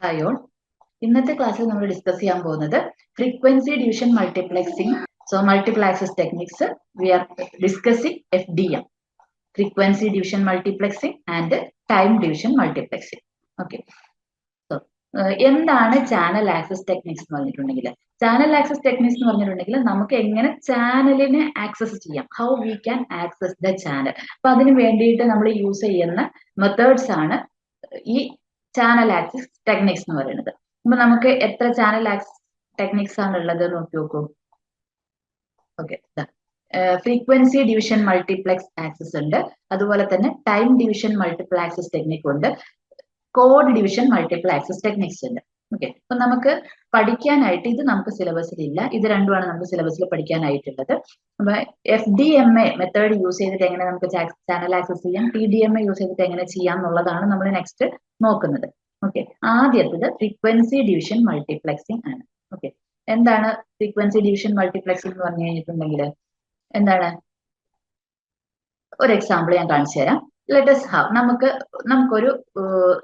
Hi all. ഇന്നത്തെ ക്ലാസ്സിൽ നമ്മൾ ഡിസ്കസ് ചെയ്യാൻ പോകുന്നത് frequency division multiplexing. So multiple access techniques we are discussing FDM, frequency division multiplexing and time division multiplexing. Okay, so എന്താണ് channel access techniques എന്ന് പറഞ്ഞിട്ടുണ്ടെങ്കിൽ, channel access techniques എന്ന് പറഞ്ഞിട്ടുണ്ടെങ്കിൽ നമുക്ക് എങ്ങനെ ചാനലിനെ ആക്സസ് ചെയ്യാം, how we can access the channel. അപ്പൊ അതിന് വേണ്ടിയിട്ട് നമ്മൾ യൂസ് ചെയ്യുന്ന മെത്തേഡ്സ് ആണ് ഈ ചാനൽ ആക്സസ് ടെക്നിക്സ് എന്ന് പറയുന്നത്. അപ്പൊ നമുക്ക് എത്ര ചാനൽ ആക്സസ് ടെക്നിക്സ് ആണ് ഉള്ളത് നോക്കി നോക്കൂ. Okay, frequency division multiplex access ഉണ്ട്, അതുപോലെ തന്നെ time division multiple access technique ഉണ്ട്, code division multiple access techniques ഉണ്ട്. ഓക്കെ, അപ്പൊ നമുക്ക് പഠിക്കാനായിട്ട് ഇത് നമുക്ക് സിലബസിൽ ഇല്ല, ഇത് രണ്ടുമാണ് നമുക്ക് സിലബസിൽ പഠിക്കാനായിട്ടുള്ളത്. അപ്പൊ FDMA മെത്തേഡ് യൂസ് ചെയ്തിട്ട് എങ്ങനെ നമുക്ക് ചാനൽ ആക്സസ് ചെയ്യാം, TDMA യൂസ് ചെയ്തിട്ട് എങ്ങനെ ചെയ്യാം എന്നുള്ളതാണ് നമ്മൾ നെക്സ്റ്റ് നോക്കുന്നത്. ഓക്കെ, ആദ്യത്തേത് ഫ്രീക്വൻസി ഡിവിഷൻ മൾട്ടിപ്ലക്സിംഗ് ആണ്. ഓക്കെ, എന്താണ് ഫ്രീക്വൻസി ഡിവിഷൻ മൾട്ടിപ്ലക്സിംഗ് എന്ന് പറഞ്ഞു കഴിഞ്ഞിട്ടുണ്ടെങ്കിൽ എന്താണ്? ഒരു എക്സാമ്പിൾ ഞാൻ കാണിച്ചു തരാം. ലെറ്റ് us have നമുക്കൊരു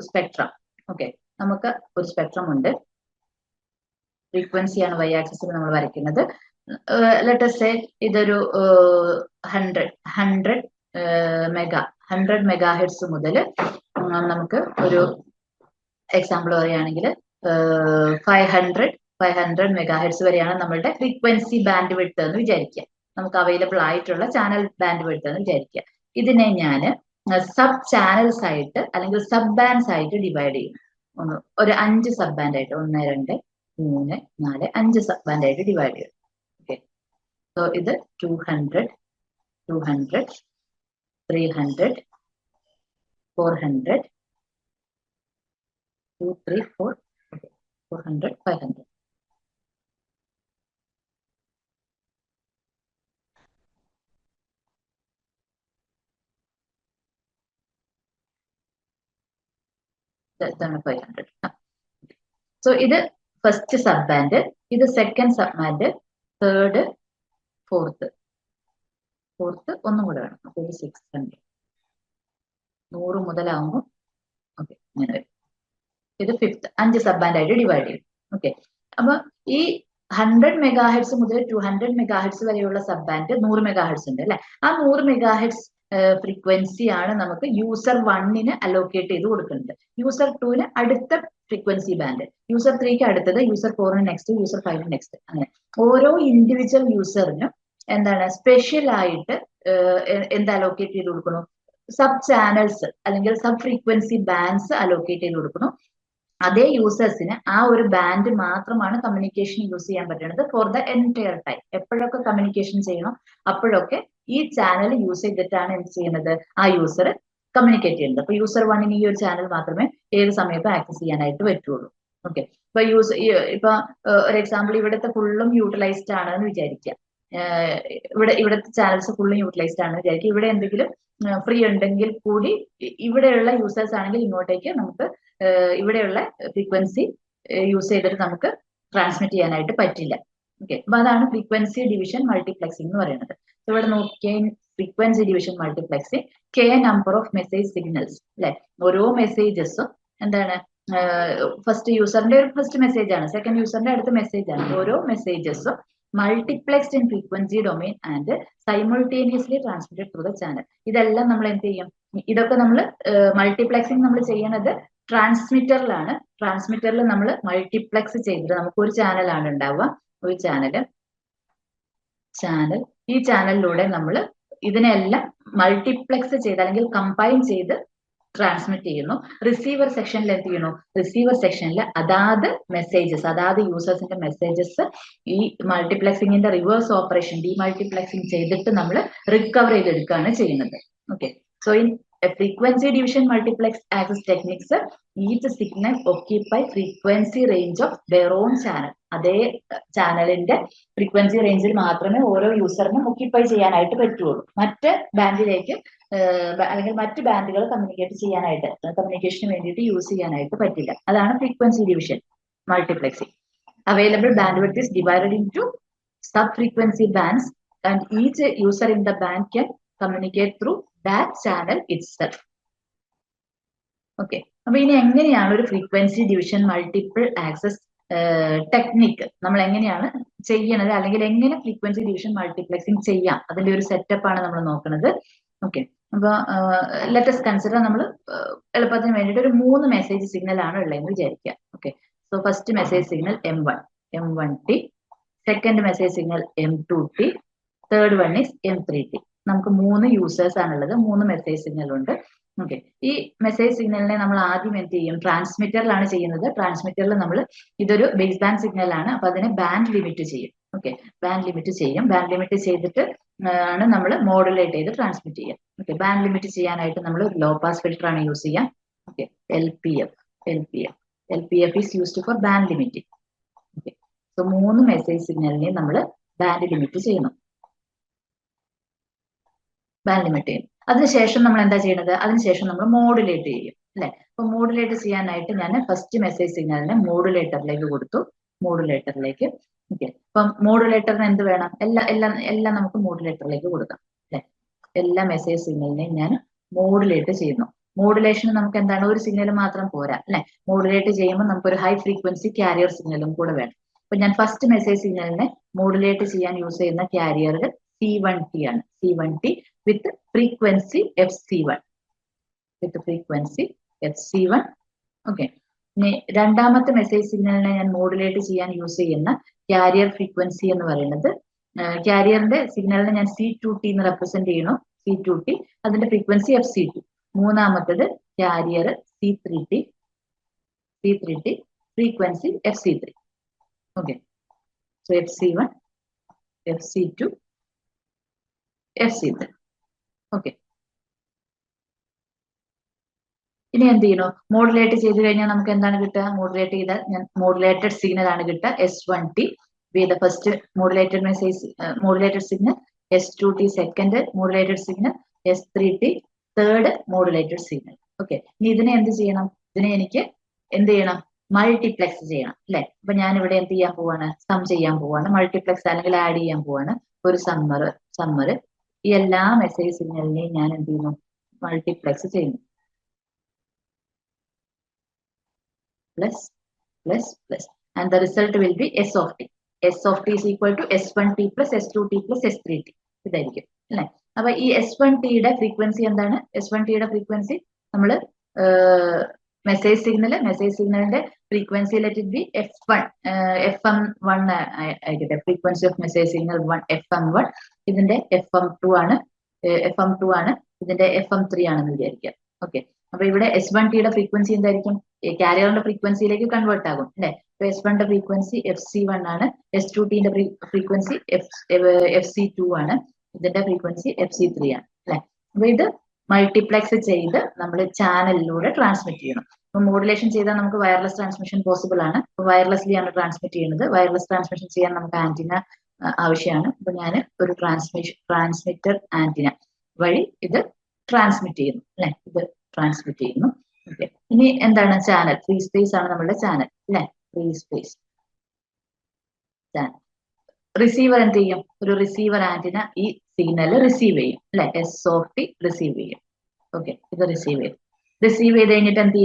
സ്പെക്ട്രം. ഓക്കെ, നമുക്ക് ഒരു സ്പെക്ട്രം ഉണ്ട്. ഫ്രീക്വൻസിയാണ് വൈ ആക്സിസിൽ നമ്മൾ വരയ്ക്കുന്നത്. ലെറ്റ് us say ഇതൊരു 100 മെഗാഹെർട്സ് മുതൽ നമുക്ക് ഒരു എക്സാമ്പിൾ പറയുകയാണെങ്കിൽ 500 മെഗാഹെർട്സ് വരെയാണ് നമ്മളുടെ ഫ്രീക്വൻസി ബാൻഡ് വിഡ്ത്ത് എന്ന് വിചാരിക്കുക. നമുക്ക് അവൈലബിൾ ആയിട്ടുള്ള ചാനൽ ബാൻഡ് വിഡ്ത്ത് എന്ന് വിചാരിക്കുക. ഇതിനെ ഞാൻ സബ് ചാനൽസ് ആയിട്ട് അല്ലെങ്കിൽ സബ് ബാൻഡ്സ് ആയിട്ട് ഡിവൈഡ് ചെയ്യും. ഒരു 5 സബ് ബാൻഡ് ആയിട്ട് 1 2 3 4 5 സബ് ബാൻഡ് ആയിട്ട് ഡിവൈഡ് ചെയ്യും. ഓക്കെ, സോ ഇത് 200 300 400 2 3 4 400 500. ഇതാണ് 500. സോ ഇത് ഫസ്റ്റ് സബ് ബാൻഡ്, ഇത് second sub band, third, fourth ഒന്നും കൂടെ വേണം. അപ്പൊ ഇത് 600 100 മുതലാകുമ്പോൾ ഓക്കെ ഇങ്ങനെ വരും. ഇത് ഫിഫ്ത്ത്, 5 സബ് ബാൻഡ് ആയിട്ട് ഡിവൈഡ് ചെയ്യും. ഓക്കെ, അപ്പൊ ഈ 100 മെഗാഹെർട്സ് മുതൽ 200 മെഗാഹെർട്സ് വരെയുള്ള സബ് ബാൻഡ് 100 മെഗാഹെർട്സ് ഉണ്ട് അല്ലെ. ആ 100 മെഗാഹെർട്സ് ഫ്രീക്വൻസി ആണ് നമുക്ക് യൂസർ 1ന് അലോക്കേറ്റ് ചെയ്ത് കൊടുക്കുന്നത്. യൂസർ 2ന് അടുത്ത ഫ്രീക്വൻസി ബാൻഡ്, യൂസർ 3ക്ക് അടുത്തത്, യൂസർ 4ന് നെക്സ്റ്റ്, യൂസർ 5ന് നെക്സ്റ്റ്. അങ്ങനെ ഓരോ ഇൻഡിവിജ്വൽ യൂസറിനും എന്താണ് സ്പെഷ്യൽ ആയിട്ട് എന്ത് അലോക്കേറ്റ് ചെയ്ത് കൊടുക്കണം? സബ് ചാനൽസ് അല്ലെങ്കിൽ സബ് ഫ്രീക്വൻസി ബാൻഡ്സ് അലോക്കേറ്റ് ചെയ്ത് കൊടുക്കണം. അതേ യൂസേഴ്സിന് ആ ഒരു ബാൻഡ് മാത്രമാണ് കമ്മ്യൂണിക്കേഷൻ യൂസ് ചെയ്യാൻ പറ്റുന്നത് ഫോർ ദ എൻറ്റയർ ടൈം. എപ്പോഴൊക്കെ കമ്മ്യൂണിക്കേഷൻ ചെയ്യണം അപ്പോഴൊക്കെ ഈ ചാനൽ യൂസ് ചെയ്തിട്ടാണ് എന്ത് ചെയ്യുന്നത്, ആ യൂസർ കമ്മ്യൂണിക്കേറ്റ് ചെയ്യുന്നത്. അപ്പൊ യൂസർ 1ന് ഈ ഒരു ചാനൽ മാത്രമേ ഏത് സമയത്തും ആക്സസ് ചെയ്യാനായിട്ട് പറ്റുള്ളൂ. ഓക്കെ, ഇപ്പൊ ഇപ്പൊ ഒരു എക്സാമ്പിൾ, ഇവിടുത്തെ ഫുള്ളും യൂട്ടിലൈസ്ഡ് ആണെന്ന് വിചാരിക്കുക. ഇവിടുത്തെ ചാനൽസ് ഫുള്ളും യൂട്ടിലൈസ്ഡ് ആണെന്ന് വിചാരിക്കുക. ഇവിടെ എന്തെങ്കിലും ഫ്രീ ഉണ്ടെങ്കിൽ കൂടി ഇവിടെയുള്ള യൂസേഴ്സ് ആണെങ്കിൽ ഇങ്ങോട്ടേക്ക് നമുക്ക് ഇവിടെയുള്ള ഫ്രീക്വൻസി യൂസ് ചെയ്തിട്ട് നമുക്ക് ട്രാൻസ്മിറ്റ് ചെയ്യാനായിട്ട് പറ്റില്ല. ഓക്കെ, അപ്പൊ അതാണ് ഫ്രീക്വൻസി ഡിവിഷൻ മൾട്ടിപ്ലക്സിംഗ് എന്ന് പറയുന്നത്. ഇവിടെ നോക്കിയാൽ frequency division multiplexing number of message signals അല്ലെ. ഓരോ മെസ്സേജസും എന്താണ്, ഫസ്റ്റ് യൂസറിന്റെ ഒരു ഫസ്റ്റ് മെസ്സേജ് ആണ്, സെക്കൻഡ് യൂസറിന്റെ അടുത്ത മെസ്സേജ് ആണ്. ഓരോ മെസ്സേജസും multiplexed in frequency domain and simultaneously transmitted through the channel. ഇതെല്ലാം നമ്മൾ എന്ത് ചെയ്യും? ഇതൊക്കെ നമ്മൾ മൾട്ടിപ്ലക്സിംഗ് നമ്മൾ ചെയ്യണത് ട്രാൻസ്മിറ്ററിലാണ്. ട്രാൻസ്മിറ്ററിൽ നമ്മൾ മൾട്ടിപ്ലക്സ് ചെയ്തിട്ട് നമുക്ക് ഒരു ചാനലാണ് ഉണ്ടാവുക, ഒരു ചാനൽ. ഈ ചാനലിലൂടെ നമ്മൾ ഇതിനെല്ലാം മൾട്ടിപ്ലക്സ് ചെയ്ത് അല്ലെങ്കിൽ കമ്പൈൻ ചെയ്ത് ട്രാൻസ്മിറ്റ് ചെയ്യുന്നു. റിസീവർ സെക്ഷനിൽ എന്ത് ചെയ്യണു? റിസീവർ സെക്ഷനിൽ അതാത് മെസ്സേജസ്, അതാത് യൂസേഴ്സിന്റെ മെസ്സേജസ് ഈ മൾട്ടിപ്ലക്സിംഗിന്റെ റിവേഴ്സ് ഓപ്പറേഷൻ ഡിമൾട്ടിപ്ലക്സിംഗ് ചെയ്തിട്ട് നമ്മൾ റിക്കവർ ചെയ്തെടുക്കുകയാണ് ചെയ്യുന്നത്. Okay, so in frequency division multiplex access techniques, each signal occupy frequency range of their own channel. അതേ ചാനലിന്റെ ഫ്രീക്വൻസി റേഞ്ചിൽ മാത്രമേ ഓരോ യൂസറിനും ഒക്യുപ്പൈ ചെയ്യാനായിട്ട് പറ്റുള്ളൂ. മറ്റ് ബാൻഡിലേക്ക് അല്ലെങ്കിൽ മറ്റ് ബാൻഡുകൾ കമ്മ്യൂണിക്കേഷന് വേണ്ടിയിട്ട് യൂസ് ചെയ്യാനായിട്ട് പറ്റില്ല. അതാണ് frequency division multiplexing. Available bandwidth is divided into sub frequency bands and each user in the band can communicate through that channel itself. Okay. അപ്പൊ ഇനി എങ്ങനെയാണ് ഒരു frequency division multiple access technique നമ്മൾ എങ്ങനെയാണ് ചെയ്യണത്, അല്ലെങ്കിൽ എങ്ങനെ ഫ്രീക്വൻസി ഡിവിഷൻ മൾട്ടിപ്ലക്സിങ് ചെയ്യാം, അതിന്റെ ഒരു സെറ്റപ്പ് ആണ് നമ്മൾ നോക്കുന്നത്. ഓക്കെ. അപ്പൊ ലെറ്റസ് കൺസിഡർ നമ്മൾ എളുപ്പത്തിന് വേണ്ടിയിട്ട് ഒരു 3 മെസ്സേജ് സിഗ്നൽ ആണ് ഉള്ളതെന്ന് വിചാരിക്കുക. Okay. So first message signal M1T, second message signal M2T, third one is M3T. നമുക്ക് 3 യൂസേഴ്സ് ആണുള്ളത്, 3 മെസ്സേജ് സിഗ്നൽ ഉണ്ട്. ഓക്കെ. ഈ മെസ്സേജ് സിഗ്നലിനെ നമ്മൾ ആദ്യം എന്ത് ചെയ്യും, ട്രാൻസ്മിറ്ററിലാണ് ചെയ്യുന്നത്. ട്രാൻസ്മിറ്ററിൽ നമ്മൾ ഇതൊരു ബേസ് ബാൻഡ് സിഗ്നൽ ആണ്, അപ്പൊ അതിനെ ബാൻഡ് ലിമിറ്റ് ചെയ്യും. ഓക്കെ. ബാൻഡ് ലിമിറ്റ് ചെയ്യും. ബാൻഡ് ലിമിറ്റ് ചെയ്തിട്ട് ആണ് നമ്മൾ മോഡുലേറ്റ് ചെയ്ത് ട്രാൻസ്മിറ്റ് ചെയ്യുക. ഓക്കെ. ബാൻഡ് ലിമിറ്റ് ചെയ്യാനായിട്ട് നമ്മൾ ലോ പാസ് ഫിൽറ്റർ ആണ് യൂസ് ചെയ്യുക. Okay. LPF is used for band limiting. Okay. So 3 message സിഗ്നലിനെ നമ്മൾ ബാൻഡ് ലിമിറ്റ് ചെയ്യുന്നു. ബാൻഡ് ലിമിറ്റ് ചെയ്യും. അതിനുശേഷം നമ്മൾ എന്താ ചെയ്യുന്നത്, അതിനുശേഷം നമ്മൾ മോഡുലേറ്റ് ചെയ്യും അല്ലെ. അപ്പൊ മോഡുലേറ്റ് ചെയ്യാനായിട്ട് ഞാൻ ഫസ്റ്റ് മെസ്സേജ് സിഗ്നലിനെ മോഡുലേറ്ററിലേക്ക് കൊടുത്തു. മോഡുലേറ്ററിലേക്ക്. ഓക്കെ. അപ്പം മോഡുലേറ്ററിന് എന്ത് വേണം, എല്ലാം നമുക്ക് മോഡുലേറ്ററിലേക്ക് കൊടുക്കാം അല്ലെ. എല്ലാ മെസ്സേജ് സിഗ്നലിനെയും ഞാൻ മോഡുലേറ്റ് ചെയ്യുന്നു. മോഡുലേഷൻ നമുക്ക് എന്താണ്, ഒരു സിഗ്നൽ മാത്രം പോരാ അല്ലെ. മോഡുലേറ്റ് ചെയ്യുമ്പോൾ നമുക്ക് ഒരു ഹൈ ഫ്രീക്വൻസി കാരിയർ സിഗ്നലും കൂടെ വേണം. അപ്പൊ ഞാൻ ഫസ്റ്റ് മെസ്സേജ് സിഗ്നലിനെ മോഡുലേറ്റ് ചെയ്യാൻ യൂസ് ചെയ്യുന്ന കാരിയർ C1T ആണ്. C1T with frequency FC1. Okay. ഇനി രണ്ടാമത്തെ മെസ്സേജ് സിഗ്നലിനെ ഞാൻ മോഡുലേറ്റ് ചെയ്യാൻ യൂസ് ചെയ്യുന്ന കാരിയർ ഫ്രീക്വൻസി എന്ന് പറയുന്നത്, കാരിയറിന്റെ സിഗ്നലിനെ ഞാൻ C2T എന്ന് റെപ്രസെന്റ് ചെയ്യുന്നു. C2T, അതിന്റെ ഫ്രീക്വൻസി FC2. മൂന്നാമത്തത് carrier C3T, frequency FC3. Okay. So FC1, FC2, FC3. Okay. ഇനി എന്ത് ചെയ്യണോ, മോഡുലേറ്റ് ചെയ്ത് കഴിഞ്ഞാൽ നമുക്ക് എന്താണ് കിട്ടുക, മോഡുലേറ്റ് ചെയ്താൽ ഞാൻ മോഡുലേറ്റഡ് സിഗ്നൽ ആണ് കിട്ടുക. S1T with first modulated signal, S2T second modulated signal, S3T third modulated signal. Okay. ഇനി ഇതിനെ എന്ത് ചെയ്യണം, ഇതിനെ എനിക്ക് എന്ത് ചെയ്യണം, മൾട്ടിപ്ലെക്സ് ചെയ്യണം അല്ലെ. അപ്പൊ ഞാൻ ഇവിടെ എന്ത് ചെയ്യാൻ പോവാണ്, സം ചെയ്യാൻ പോവാണ്, മൾട്ടിപ്ലെക്സ് അല്ലെങ്കിൽ ആഡ് ചെയ്യാൻ പോവാണ്. ഒരു സമ്മർ ഈ എല്ലാ മെസ്സേജ് സിഗ്നലിനെയും ഞാൻ എന്ത് ചെയ്യുന്നു, മൾട്ടിപ്ലെക്സ് ചെയ്യുന്നു. plus and the result will be S of t. S of t is equal to S1T plus S2T plus S3T. ഇതായിരിക്കും അല്ലെ. അപ്പൊ ഈ S1Tയുടെ ഫ്രീക്വൻസി എന്താണ്, S1Tയുടെ ഫ്രീക്വൻസി നമ്മൾ മെസ്സേജ് സിഗ്നലിന്റെ frequency let it be FM1 ആയിക്കട്ടെ. Frequency of message signal FM1, ഇതിന്റെ FM2 ആണ്, ഇതിന്റെ FM3 ആണെന്ന് വിചാരിക്കുക. ഓക്കെ. അപ്പൊ ഇവിടെ S1Tയുടെ ഫ്രീക്വൻസി എന്തായിരിക്കും, കാരിയറിന്റെ ഫ്രീക്വൻസിയിലേക്ക് കൺവേർട്ട് ആകും അല്ലെ. S1ന്റെ ഫ്രീക്വൻസി FC1 ആണ്, S2Tന്റെ ഫ്രീക്വൻസി FC2 ആണ്, ഇതിന്റെ ഫ്രീക്വൻസി FC3 ആണ് അല്ലെ. അപ്പൊ ഇത് മൾട്ടിപ്ലെക്സ് ചെയ്ത് നമ്മൾ ചാനലിലൂടെ ട്രാൻസ്മിറ്റ് ചെയ്യണം. അപ്പൊ മോഡുലേഷൻ ചെയ്താൽ നമുക്ക് വയർലെസ് ട്രാൻസ്മിഷൻ പോസിബിൾ ആണ്. വയർലെസ്ലി ആണ് ട്രാൻസ്മിറ്റ് ചെയ്യുന്നത്. വയർലെസ് ട്രാൻസ്മിഷൻ ചെയ്യാൻ നമുക്ക് ആന്റിന ആവശ്യമാണ്. അപ്പൊ ഞാൻ ഒരു ട്രാൻസ്മിറ്റർ ആന്റിന വഴി ഇത് ട്രാൻസ്മിറ്റ് ചെയ്യുന്നു അല്ലെ. ഇത് ട്രാൻസ്മിറ്റ് ചെയ്യുന്നു. ഓക്കെ. ഇനി എന്താണ് ചാനൽ, ഫ്രീ സ്പേസ് ആണ് നമ്മളുടെ ചാനൽ അല്ലെ. Free space channel. റിസീവർ എന്ത് ചെയ്യും, ഒരു റിസീവർ ആന്റിന ഈ സിഗ്നൽ റിസീവ് ചെയ്യും അല്ലെ. S(T) റിസീവ് ചെയ്യും. ഓക്കെ. ഇത് റിസീവ് ചെയ്ത് കഴിഞ്ഞിട്ട് എന്ത്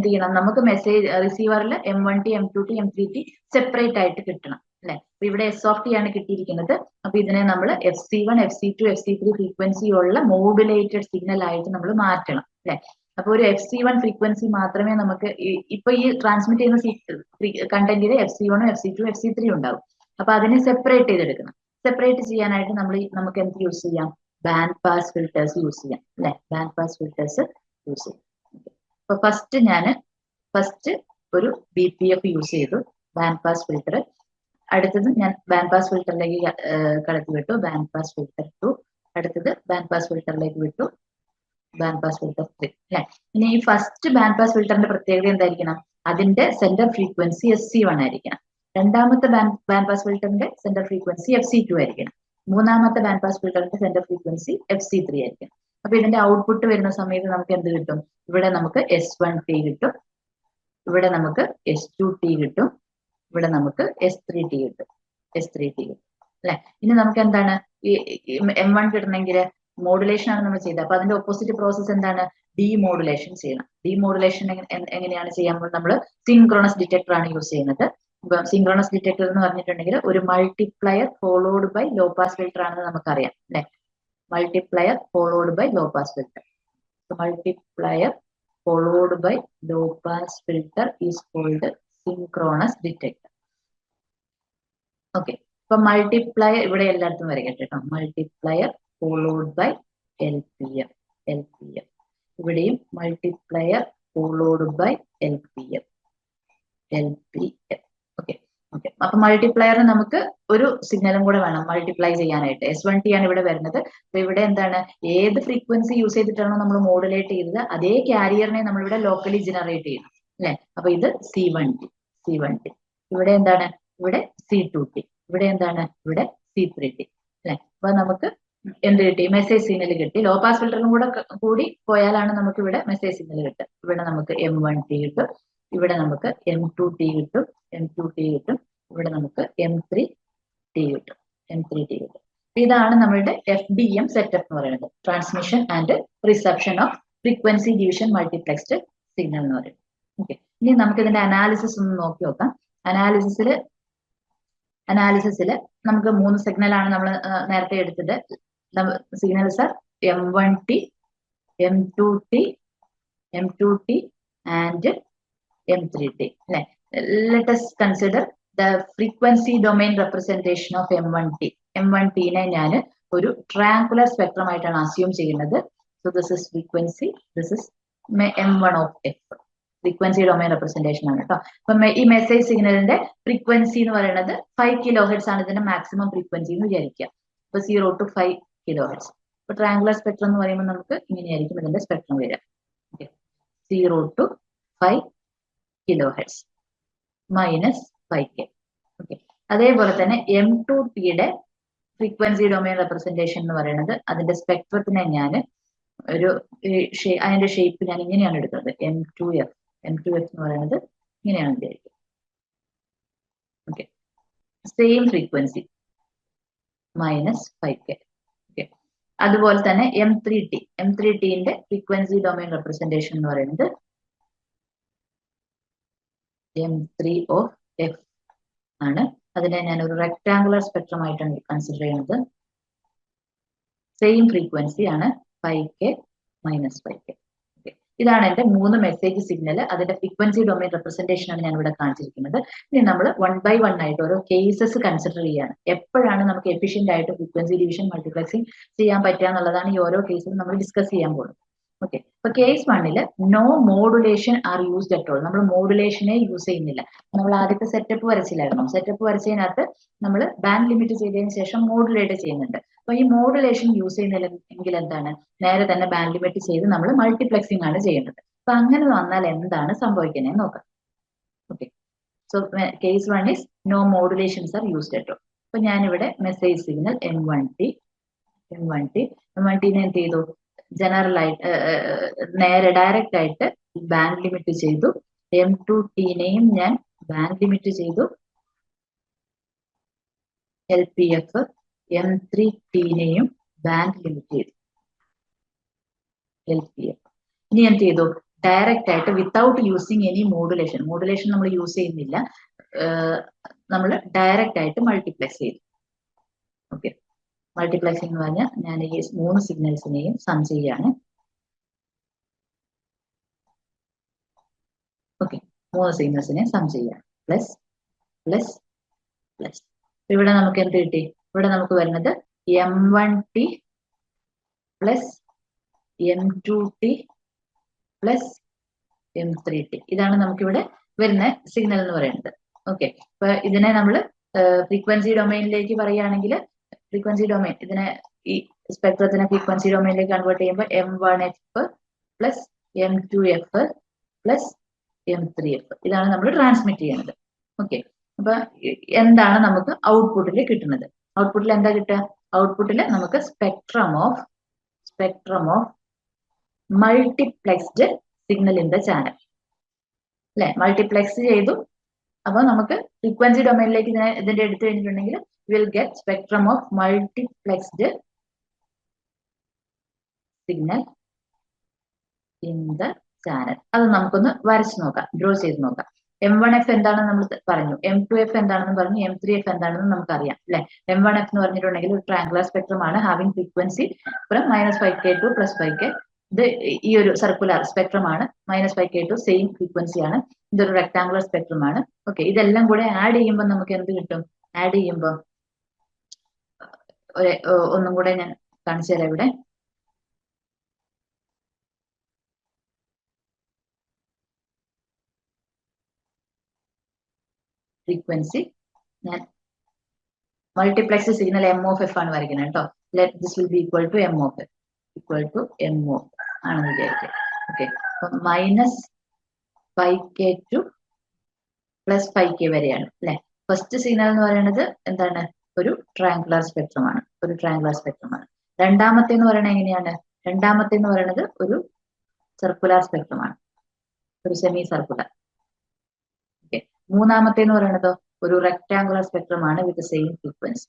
ചെയ്യണം, നമുക്ക് message റിസീവറിൽ M1T, M2T, M3T separate ആയിട്ട് കിട്ടണം അല്ലെ. അപ്പൊ ഇവിടെ S(T) ആണ് കിട്ടിയിരിക്കുന്നത്. അപ്പൊ ഇതിനെ നമ്മൾ FC1, FC2, FC3 ഫ്രീക്വൻസി ഉള്ള മോഡുലേറ്റഡ് സിഗ്നൽ ആയിട്ട് നമ്മൾ മാറ്റണം അല്ലെ. അപ്പൊ ഒരു FC1 ഫ്രീക്വൻസി മാത്രമേ നമുക്ക് ഇപ്പൊ ഈ ട്രാൻസ്മിറ്റ് ചെയ്യുന്ന കണ്ടന്റിൽ FC1, FC2, FC3 ഉണ്ടാവും. അപ്പൊ അതിനെ സെപ്പറേറ്റ് ചെയ്തെടുക്കണം. സെപ്പറേറ്റ് ചെയ്യാനായിട്ട് നമുക്ക് എന്ത് യൂസ് ചെയ്യാം, ബാൻഡ് പാസ് ഫിൽറ്റേഴ്സ് യൂസ് ചെയ്യാം അല്ലെ. ബാൻഡ് പാസ് ഫിൽറ്റേഴ്സ് യൂസ് ചെയ്യാം. അപ്പൊ ഫസ്റ്റ് ഒരു BPF യൂസ് ചെയ്തു, ബാൻഡ് പാസ് ഫിൽറ്റർ. അടുത്തത് ഞാൻ ബാൻഡ് പാസ് ഫിൽറ്ററിലേക്ക് കടത്തി വിട്ടു, ബാൻഡ് പാസ് ഫിൽറ്റർ 2. അടുത്തത് ബാൻഡ് പാസ് ഫിൽറ്ററിലേക്ക് വിട്ടു, ബാൻഡ് പാസ് ഫിൽറ്റർ 3 അല്ലെ. ഇനി ഈ ഫസ്റ്റ് ബാൻഡ് പാസ് ഫിൽറ്ററിന്റെ പ്രത്യേകത എന്തായിരിക്കണം, അതിന്റെ സെന്റർ ഫ്രീക്വൻസി FC1 ആയിരിക്കണം. രണ്ടാമത്തെ ബാൻഡ് പാസ് ഫിൽറ്ററിന്റെ സെന്റർ ഫ്രീക്വൻസി FC2 ആയിരിക്കണം. മൂന്നാമത്തെ ബാൻഡ് പാസ് ഫിൽറ്ററിന്റെ സെന്റർ ഫ്രീക്വൻസി FC3 ആയിരിക്കണം. അപ്പൊ ഇതിന്റെ ഔട്ട്പുട്ട് വരുന്ന സമയത്ത് നമുക്ക് എന്ത് കിട്ടും, ഇവിടെ നമുക്ക് S1T കിട്ടും, ഇവിടെ നമുക്ക് S2T കിട്ടും, ഇവിടെ നമുക്ക് S3T കിട്ടും അല്ലെ. ഇനി നമുക്ക് എന്താണ് ഈ M1 കിട്ടണമെങ്കിൽ മോഡുലേഷൻ ആണ് നമ്മൾ ചെയ്തത്. അപ്പൊ അതിന്റെ ഓപ്പോസിറ്റ് പ്രോസസ് എന്താണ്, ഡീമോഡുലേഷൻ ചെയ്യണം. ഡീമോഡുലേഷൻ എങ്ങനെയാണ് ചെയ്യാൻ പോകുന്നത്? നമ്മൾ സിൻക്രോണസ് ഡിറ്റക്ടർ ആണ് യൂസ് ചെയ്യുന്നത്. ഇപ്പം സിൻക്രോണസ് ഡിറ്റക്ടർ എന്ന് പറഞ്ഞിട്ടുണ്ടെങ്കിൽ ഒരു multiplier followed by low pass filter ആണെന്ന് നമുക്കറിയാം അല്ലെ. Multiplier followed by low pass filter. Multiplier followed by low pass filter is called synchronous detector. Okay, so multiplier ഇവിടെ എല്ലായിടത്തും വരയ്ക്കട്ടെ കേട്ടോ. Multiplier followed by LPF. ഇവിടെയും multiplier followed by LPF. Okay okay. അപ്പൊ മൾട്ടിപ്ലയറിന് നമുക്ക് ഒരു സിഗ്നലും കൂടെ വേണം മൾട്ടിപ്ലൈ ചെയ്യാനായിട്ട്. S1T ആണ് ഇവിടെ വരുന്നത്. അപ്പൊ ഇവിടെ എന്താണ്, ഏത് ഫ്രീക്വൻസി യൂസ് ചെയ്തിട്ടാണോ നമ്മൾ മോഡുലേറ്റ് ചെയ്തത് അതേ ക്യാരിയറിനെ നമ്മൾ ഇവിടെ ലോക്കലി ജനറേറ്റ് ചെയ്യണം അല്ലെ. അപ്പൊ ഇത് C1T. ഇവിടെ എന്താണ്, ഇവിടെ C2T. ഇവിടെ എന്താണ്, ഇവിടെ C3T അല്ലെ. അപ്പൊ നമുക്ക് എന്ത് കിട്ടി? മെസ്സേജ് സിഗ്നൽ കിട്ടി. ലോ പാസ് ഫിൽറ്ററിനും കൂടി പോയാലാണ് നമുക്ക് ഇവിടെ മെസ്സേജ് സിഗ്നൽ കിട്ടുക. ഇവിടെ നമുക്ക് M1T കിട്ടും, ഇവിടെ നമുക്ക് M2T കിട്ടും, ഇവിടെ നമുക്ക് M3T കിട്ടും. ഇതാണ് നമ്മളുടെ FDM സെറ്റപ്പ് എന്ന് പറയുന്നത്, transmission and reception of frequency division multiplexed signal എന്ന് പറയുന്നത്. ഓക്കെ, ഇനി നമുക്ക് ഇതിന്റെ അനാലിസിസ് ഒന്ന് നോക്കി നോക്കാം. അനാലിസിസില് നമുക്ക് 3 സിഗ്നലാണ് നമ്മൾ നേരത്തെ എടുത്തത്. Signals R M1T, M2T and M3T അല്ലെ. Let us consider the frequency domain representation of M1T നെ ഞാൻ ഒരു ട്രയാങ്കുലർ സ്പെക്ട്രം ആയിട്ടാണ് അസ്യൂം ചെയ്യുന്നത്. So this is frequency, this is M1 of F. Frequency domain representation ആണ് കേട്ടോ. അപ്പൊ ഈ മെസ്സേജ് സിഗ്നലിന്റെ ഫ്രീക്വൻസി എന്ന് പറയുന്നത് 5 kHz ആണ് ഇതിന്റെ മാക്സിമം ഫ്രീക്വൻസി എന്ന് വിചാരിക്കുക. അപ്പൊ 0 to 5 kHz. അപ്പൊ ട്രയാങ്കുലർ സ്പെക്ട്രം എന്ന് പറയുമ്പോൾ നമുക്ക് ഇങ്ങനെയായിരിക്കും ഇതിന്റെ സ്പെക്ട്രം വരിക. 0 to 5 kHz minus 5K. Okay, അതേപോലെ തന്നെ M2T ഫ്രീക്വൻസി ഡൊമൈൻ റെപ്രസെന്റേഷൻ എന്ന് പറയുന്നത് അതിന്റെ സ്പെക്ട്രത്തിനെ ഞാൻ ഒരു അതിന്റെ ഷേപ്പ് ഞാൻ ഇങ്ങനെയാണ് എടുക്കുന്നത്. M2F എന്ന് പറയുന്നത് ഇങ്ങനെയാണ് വിചാരിക്കുക. Okay, same frequency minus 5K. Okay, അതുപോലെ തന്നെ M3T ഫ്രീക്വൻസി ഡൊമൈൻ റെപ്രസെന്റേഷൻ എന്ന് പറയുന്നത് M3 of F ആണ്. അതിനെ ഞാൻ ഒരു റെക്ടാങ്കുലർ സ്പെക്ട്രം ആയിട്ടാണ് കൺസിഡർ ചെയ്യുന്നത്. സെയിം ഫ്രീക്വൻസി ആണ് 5K മൈനസ് 5K. ഇതാണ് എന്റെ 3 മെസ്സേജ് സിഗ്നൽ. അതിന്റെ ഫ്രീക്വൻസി ഡൊമൈൻ റെപ്രസെന്റേഷൻ ആണ് ഞാൻ ഇവിടെ കാണിച്ചിരിക്കുന്നത്. ഇനി നമ്മൾ 1 by 1 ആയിട്ട് ഓരോ കേസസ് കൺസിഡർ ചെയ്യാണ്. എപ്പോഴാണ് നമുക്ക് എഫിഷ്യന്റ് ആയിട്ട് ഫ്രീക്വൻസി ഡിവിഷൻ മൾട്ടിപ്ലക്സിംഗ് ചെയ്യാൻ പറ്റുക എന്നുള്ളതാണ് ഈ ഓരോ കേസിലും നമ്മൾ ഡിസ്കസ് ചെയ്യാൻ പോകുന്നത്. ഓക്കെ, അപ്പൊ case 1 no modulation are used at all. നമ്മൾ മോഡുലേഷനെ യൂസ് ചെയ്യുന്നില്ല. നമ്മൾ ആദ്യത്തെ സെറ്റപ്പ് വരച്ചില്ലായിരുന്നു. സെറ്റപ്പ് വരച്ചതിനകത്ത് നമ്മൾ ബാൻഡ് ലിമിറ്റ് ചെയ്തതിന് ശേഷം മോഡുലേറ്റ് ചെയ്യുന്നുണ്ട്. അപ്പൊ ഈ മോഡുലേഷൻ യൂസ് ചെയ്യുന്നില്ല എങ്കിൽ എന്താണ്, നേരെ തന്നെ ബാൻഡ് ലിമിറ്റ് ചെയ്ത് നമ്മൾ മൾട്ടിപ്ലക്സിംഗ് ആണ് ചെയ്യേണ്ടത്. അപ്പൊ അങ്ങനെ വന്നാൽ എന്താണ് സംഭവിക്കുന്നത് നോക്കാം. Okay, so case 1 is no modulations are used at all. അപ്പൊ ഞാനിവിടെ മെസ്സേജ് സിഗ്നൽ M1T എന്ത് ചെയ്തു, ജനറൽ ആയിട്ട് നേരെ ഡയറക്റ്റ് ആയിട്ട് ബാൻഡ് ലിമിറ്റ് ചെയ്തു. M2T ഞാൻ ബാൻഡ് ലിമിറ്റ് ചെയ്തു. LPF M3T ബാൻഡ് ലിമിറ്റ് ചെയ്തു. LPF ഇനി എന്ത് ചെയ്തു, ഡയറക്റ്റ് ആയിട്ട് വിത്തൗട്ട് യൂസിങ് എനി മോഡുലേഷൻ നമ്മൾ യൂസ് ചെയ്യുന്നില്ല. നമ്മൾ ഡയറക്റ്റ് ആയിട്ട് മൾട്ടിപ്ലെക്സ് ചെയ്തു. ഓക്കെ, മൾട്ടിപ്ലക്സിംഗ് എന്ന് പറഞ്ഞാൽ ഞാൻ ഈ 3 സിഗ്നൽസിനെയും സം ചെയ്യാണ്. ഓക്കെ, 3 സിഗ്നൽസിനെ സം ചെയ്യാണ്. Plus plus plus. ഇവിടെ നമുക്ക് എന്ത് കിട്ടി? ഇവിടെ നമുക്ക് വരുന്നത് M1T plus M2T plus M3T. ഇതാണ് നമുക്കിവിടെ വരുന്ന സിഗ്നൽ എന്ന് പറയുന്നത്. ഓക്കെ, അപ്പൊ ഇതിനെ നമ്മൾ ഫ്രീക്വൻസി ഡൊമൈനിലേക്ക് പറയുകയാണെങ്കിൽ ഫ്രീക്വൻസി ഡൊമൈൻ ഇതിനെ ഈ സ്പെക്ട്രത്തിനെ ഫ്രീക്വൻസി ഡൊമൈനിലേക്ക് കൺവേർട്ട് ചെയ്യുമ്പോൾ M1F plus M2F plus M3F ഇതാണ് നമ്മൾ ട്രാൻസ്മിറ്റ് ചെയ്യുന്നത്. ഓക്കെ, അപ്പൊ എന്താണ് നമുക്ക് ഔട്ട്പുട്ടിൽ കിട്ടുന്നത്? ഔട്ട്പുട്ടിൽ എന്താ കിട്ടുക? ഔട്ട്പുട്ടിൽ നമുക്ക് spectrum of multiplexed signal in the channel അല്ലെ. മൾട്ടിപ്ലെക്സ് ചെയ്തു. അപ്പൊ നമുക്ക് ഫ്രീക്വൻസി ഡൊമൈനിലേക്ക് ഇതിന്റെ എടുത്തു കഴിഞ്ഞിട്ടുണ്ടെങ്കിൽ will get spectrum of multiplexed signal the channel. അത് നമുക്കൊന്ന് വരച്ചു നോക്കാം, ഡ്രോ ചെയ്ത് നോക്കാം. M1F എന്താണെന്ന് നമ്മൾ പറഞ്ഞു, M2F എന്താണെന്ന് പറഞ്ഞു, M3F എന്താണെന്ന് നമുക്കറിയാം അല്ലെ. M1F എന്ന് പറഞ്ഞിട്ടുണ്ടെങ്കിൽ ഒരു ട്രയാങ്കുലർ സ്പെക്ട്രം ആണ്, having frequency from -5k to +5k. ഇത് ഈ ഒരു സർക്കുലർ സ്പെക്ട്രം ആണ്. -5k to സെയിം ഫ്രീക്വൻസി ആണ്. ഇതൊരു റെക്ടാങ്കുലർ സ്പെക്ട്രം ആണ്. ഓക്കെ, ഇതെല്ലാം കൂടെ ആഡ് ചെയ്യുമ്പോൾ നമുക്ക് എന്ത് കിട്ടും? ആഡ് ചെയ്യുമ്പോൾ ഒന്നും കൂടെ ഞാൻ കാണിച്ചു തരാം. ഇവിടെ ഫ്രീക്വൻസി ഞാൻ മൾട്ടിപ്ലക്സ് സിഗ്നൽ M(f) ആണ് വരയ്ക്കുന്നത് കേട്ടോ. Let this will be equal to M(f) equal to M(f) ആണെന്ന് വിചാരിക്കുക. ഓക്കെ, അപ്പം -5k to +5k വരെയാണ് അല്ലെ. ഫസ്റ്റ് സിഗ്നൽ എന്ന് പറയുന്നത് എന്താണ്? ഒരു ട്രയാങ്കുലർ സ്പെക്ട്രം ആണ്, ഒരു ട്രയാങ്കുലർ സ്പെക്ട്രം ആണ്. രണ്ടാമത്തെ എന്ന് പറയുന്നത് എങ്ങനെയാണ്? രണ്ടാമത്തെ എന്ന് പറയുന്നത് ഒരു സർക്കുലർ സ്പെക്ട്രം ആണ്, ഒരു സെമി സർക്കുലർ. ഓക്കെ, മൂന്നാമത്തെ എന്ന് പറയുന്നത് ഒരു റെക്ടാങ്കുലർ സ്പെക്ട്രം ആണ് വിത്ത് സെയിം ഫ്രീക്വൻസി.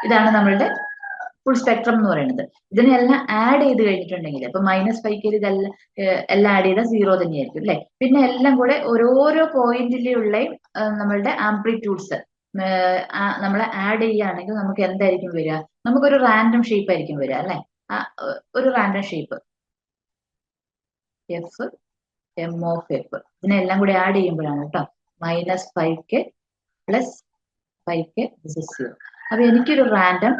ഇതാണ് നമ്മളുടെ ഫുൾ സ്പെക്ട്രം എന്ന് പറയുന്നത്. ഇതിനെല്ലാം ആഡ് ചെയ്ത് കഴിഞ്ഞിട്ടുണ്ടെങ്കിൽ ഇപ്പൊ -5k ഇതെല്ലാം എല്ലാം ആഡ് ചെയ്താൽ 0 തന്നെയായിരിക്കും അല്ലെ. പിന്നെ എല്ലാം കൂടെ ഓരോരോ പോയിന്റിലുള്ള നമ്മളുടെ ആംപ്ലിറ്റ്യൂഡ്സ് നമ്മൾ ആഡ് ചെയ്യുകയാണെങ്കിൽ നമുക്ക് എന്തായിരിക്കും വരിക? നമുക്കൊരു റാൻഡം ഷേപ്പ് ആയിരിക്കും വരിക അല്ലെ. ഒരു റാൻഡം ഷേപ്പ് F, M(f) ഇതിനെല്ലാം കൂടി ആഡ് ചെയ്യുമ്പോഴാണ് കേട്ടോ -5k + 5k ദിസ് ഇസ് 0. അപ്പൊ എനിക്കൊരു റാൻഡം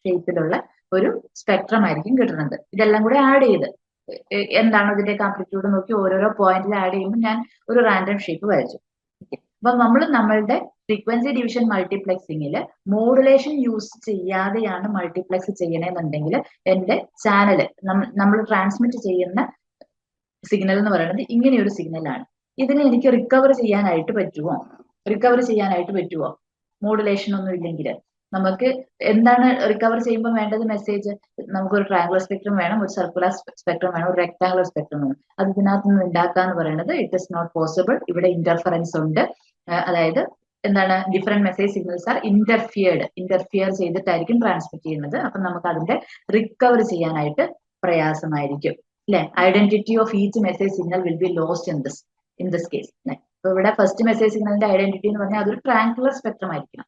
ഷേപ്പിലുള്ള ഒരു സ്പെക്ട്രം ആയിരിക്കും കിട്ടുന്നത്. ഇതെല്ലാം കൂടെ ആഡ് ചെയ്ത് എന്താണോ ഇതിന്റെ ആംപ്ലിറ്റ്യൂഡ് നോക്കി ഓരോരോ പോയിന്റിൽ ആഡ് ചെയ്യുമ്പോൾ ഞാൻ ഒരു റാൻഡം ഷേപ്പ് വരച്ചു. അപ്പൊ നമ്മളുടെ ഫ്രീക്വൻസി ഡിവിഷൻ മൾട്ടിപ്ലക്സിംഗിൽ മോഡുലേഷൻ യൂസ് ചെയ്യാതെയാണ് മൾട്ടിപ്ലക്സ് ചെയ്യണമെന്നുണ്ടെങ്കിൽ എന്റെ ചാനൽ നമ്മൾ ട്രാൻസ്മിറ്റ് ചെയ്യുന്ന സിഗ്നൽ എന്ന് പറയുന്നത് ഇങ്ങനെ ഒരു സിഗ്നലാണ്. ഇതിനെ എനിക്ക് റിക്കവർ ചെയ്യാനായിട്ട് പറ്റുമോ? മോഡുലേഷൻ ഒന്നും ഇല്ലെങ്കിൽ നമുക്ക് എന്താണ് റിക്കവർ ചെയ്യുമ്പോൾ വേണ്ടത്? മെസ്സേജ്. നമുക്കൊരു ട്രയാങ്കുലർ സ്പെക്ട്രം വേണം, ഒരു സർക്കുലർ സ്പെക്ട്രം വേണം, ഒരു റെക്ടാങ്കുലർ സ്പെക്ട്രം വേണം. അത് ഇതിനകത്ത് നിന്ന് ഉണ്ടാക്കാന്ന് പറയുന്നത് ഇറ്റ് ഇസ് നോട്ട് പോസിബിൾ. ഇവിടെ ഇന്റർഫറൻസ് ഉണ്ട്. അതായത് എന്താണ്? Different message signals are interfere ചെയ്തിട്ടായിരിക്കും ട്രാൻസ്മിറ്റ് ചെയ്യുന്നത്. അപ്പൊ നമുക്ക് അതിന്റെ റിക്കവർ ചെയ്യാനായിട്ട് പ്രയാസമായിരിക്കും അല്ലെ. Identity of each message signal will be lost in this case. അപ്പൊ ഇവിടെ ഫസ്റ്റ് മെസ്സേജ് സിഗ്നലിന്റെ ഐഡന്റിറ്റി എന്ന് പറഞ്ഞാൽ അതൊരു ട്രയാങ്കുലർ സ്പെക്ട്രം ആയിരിക്കണം.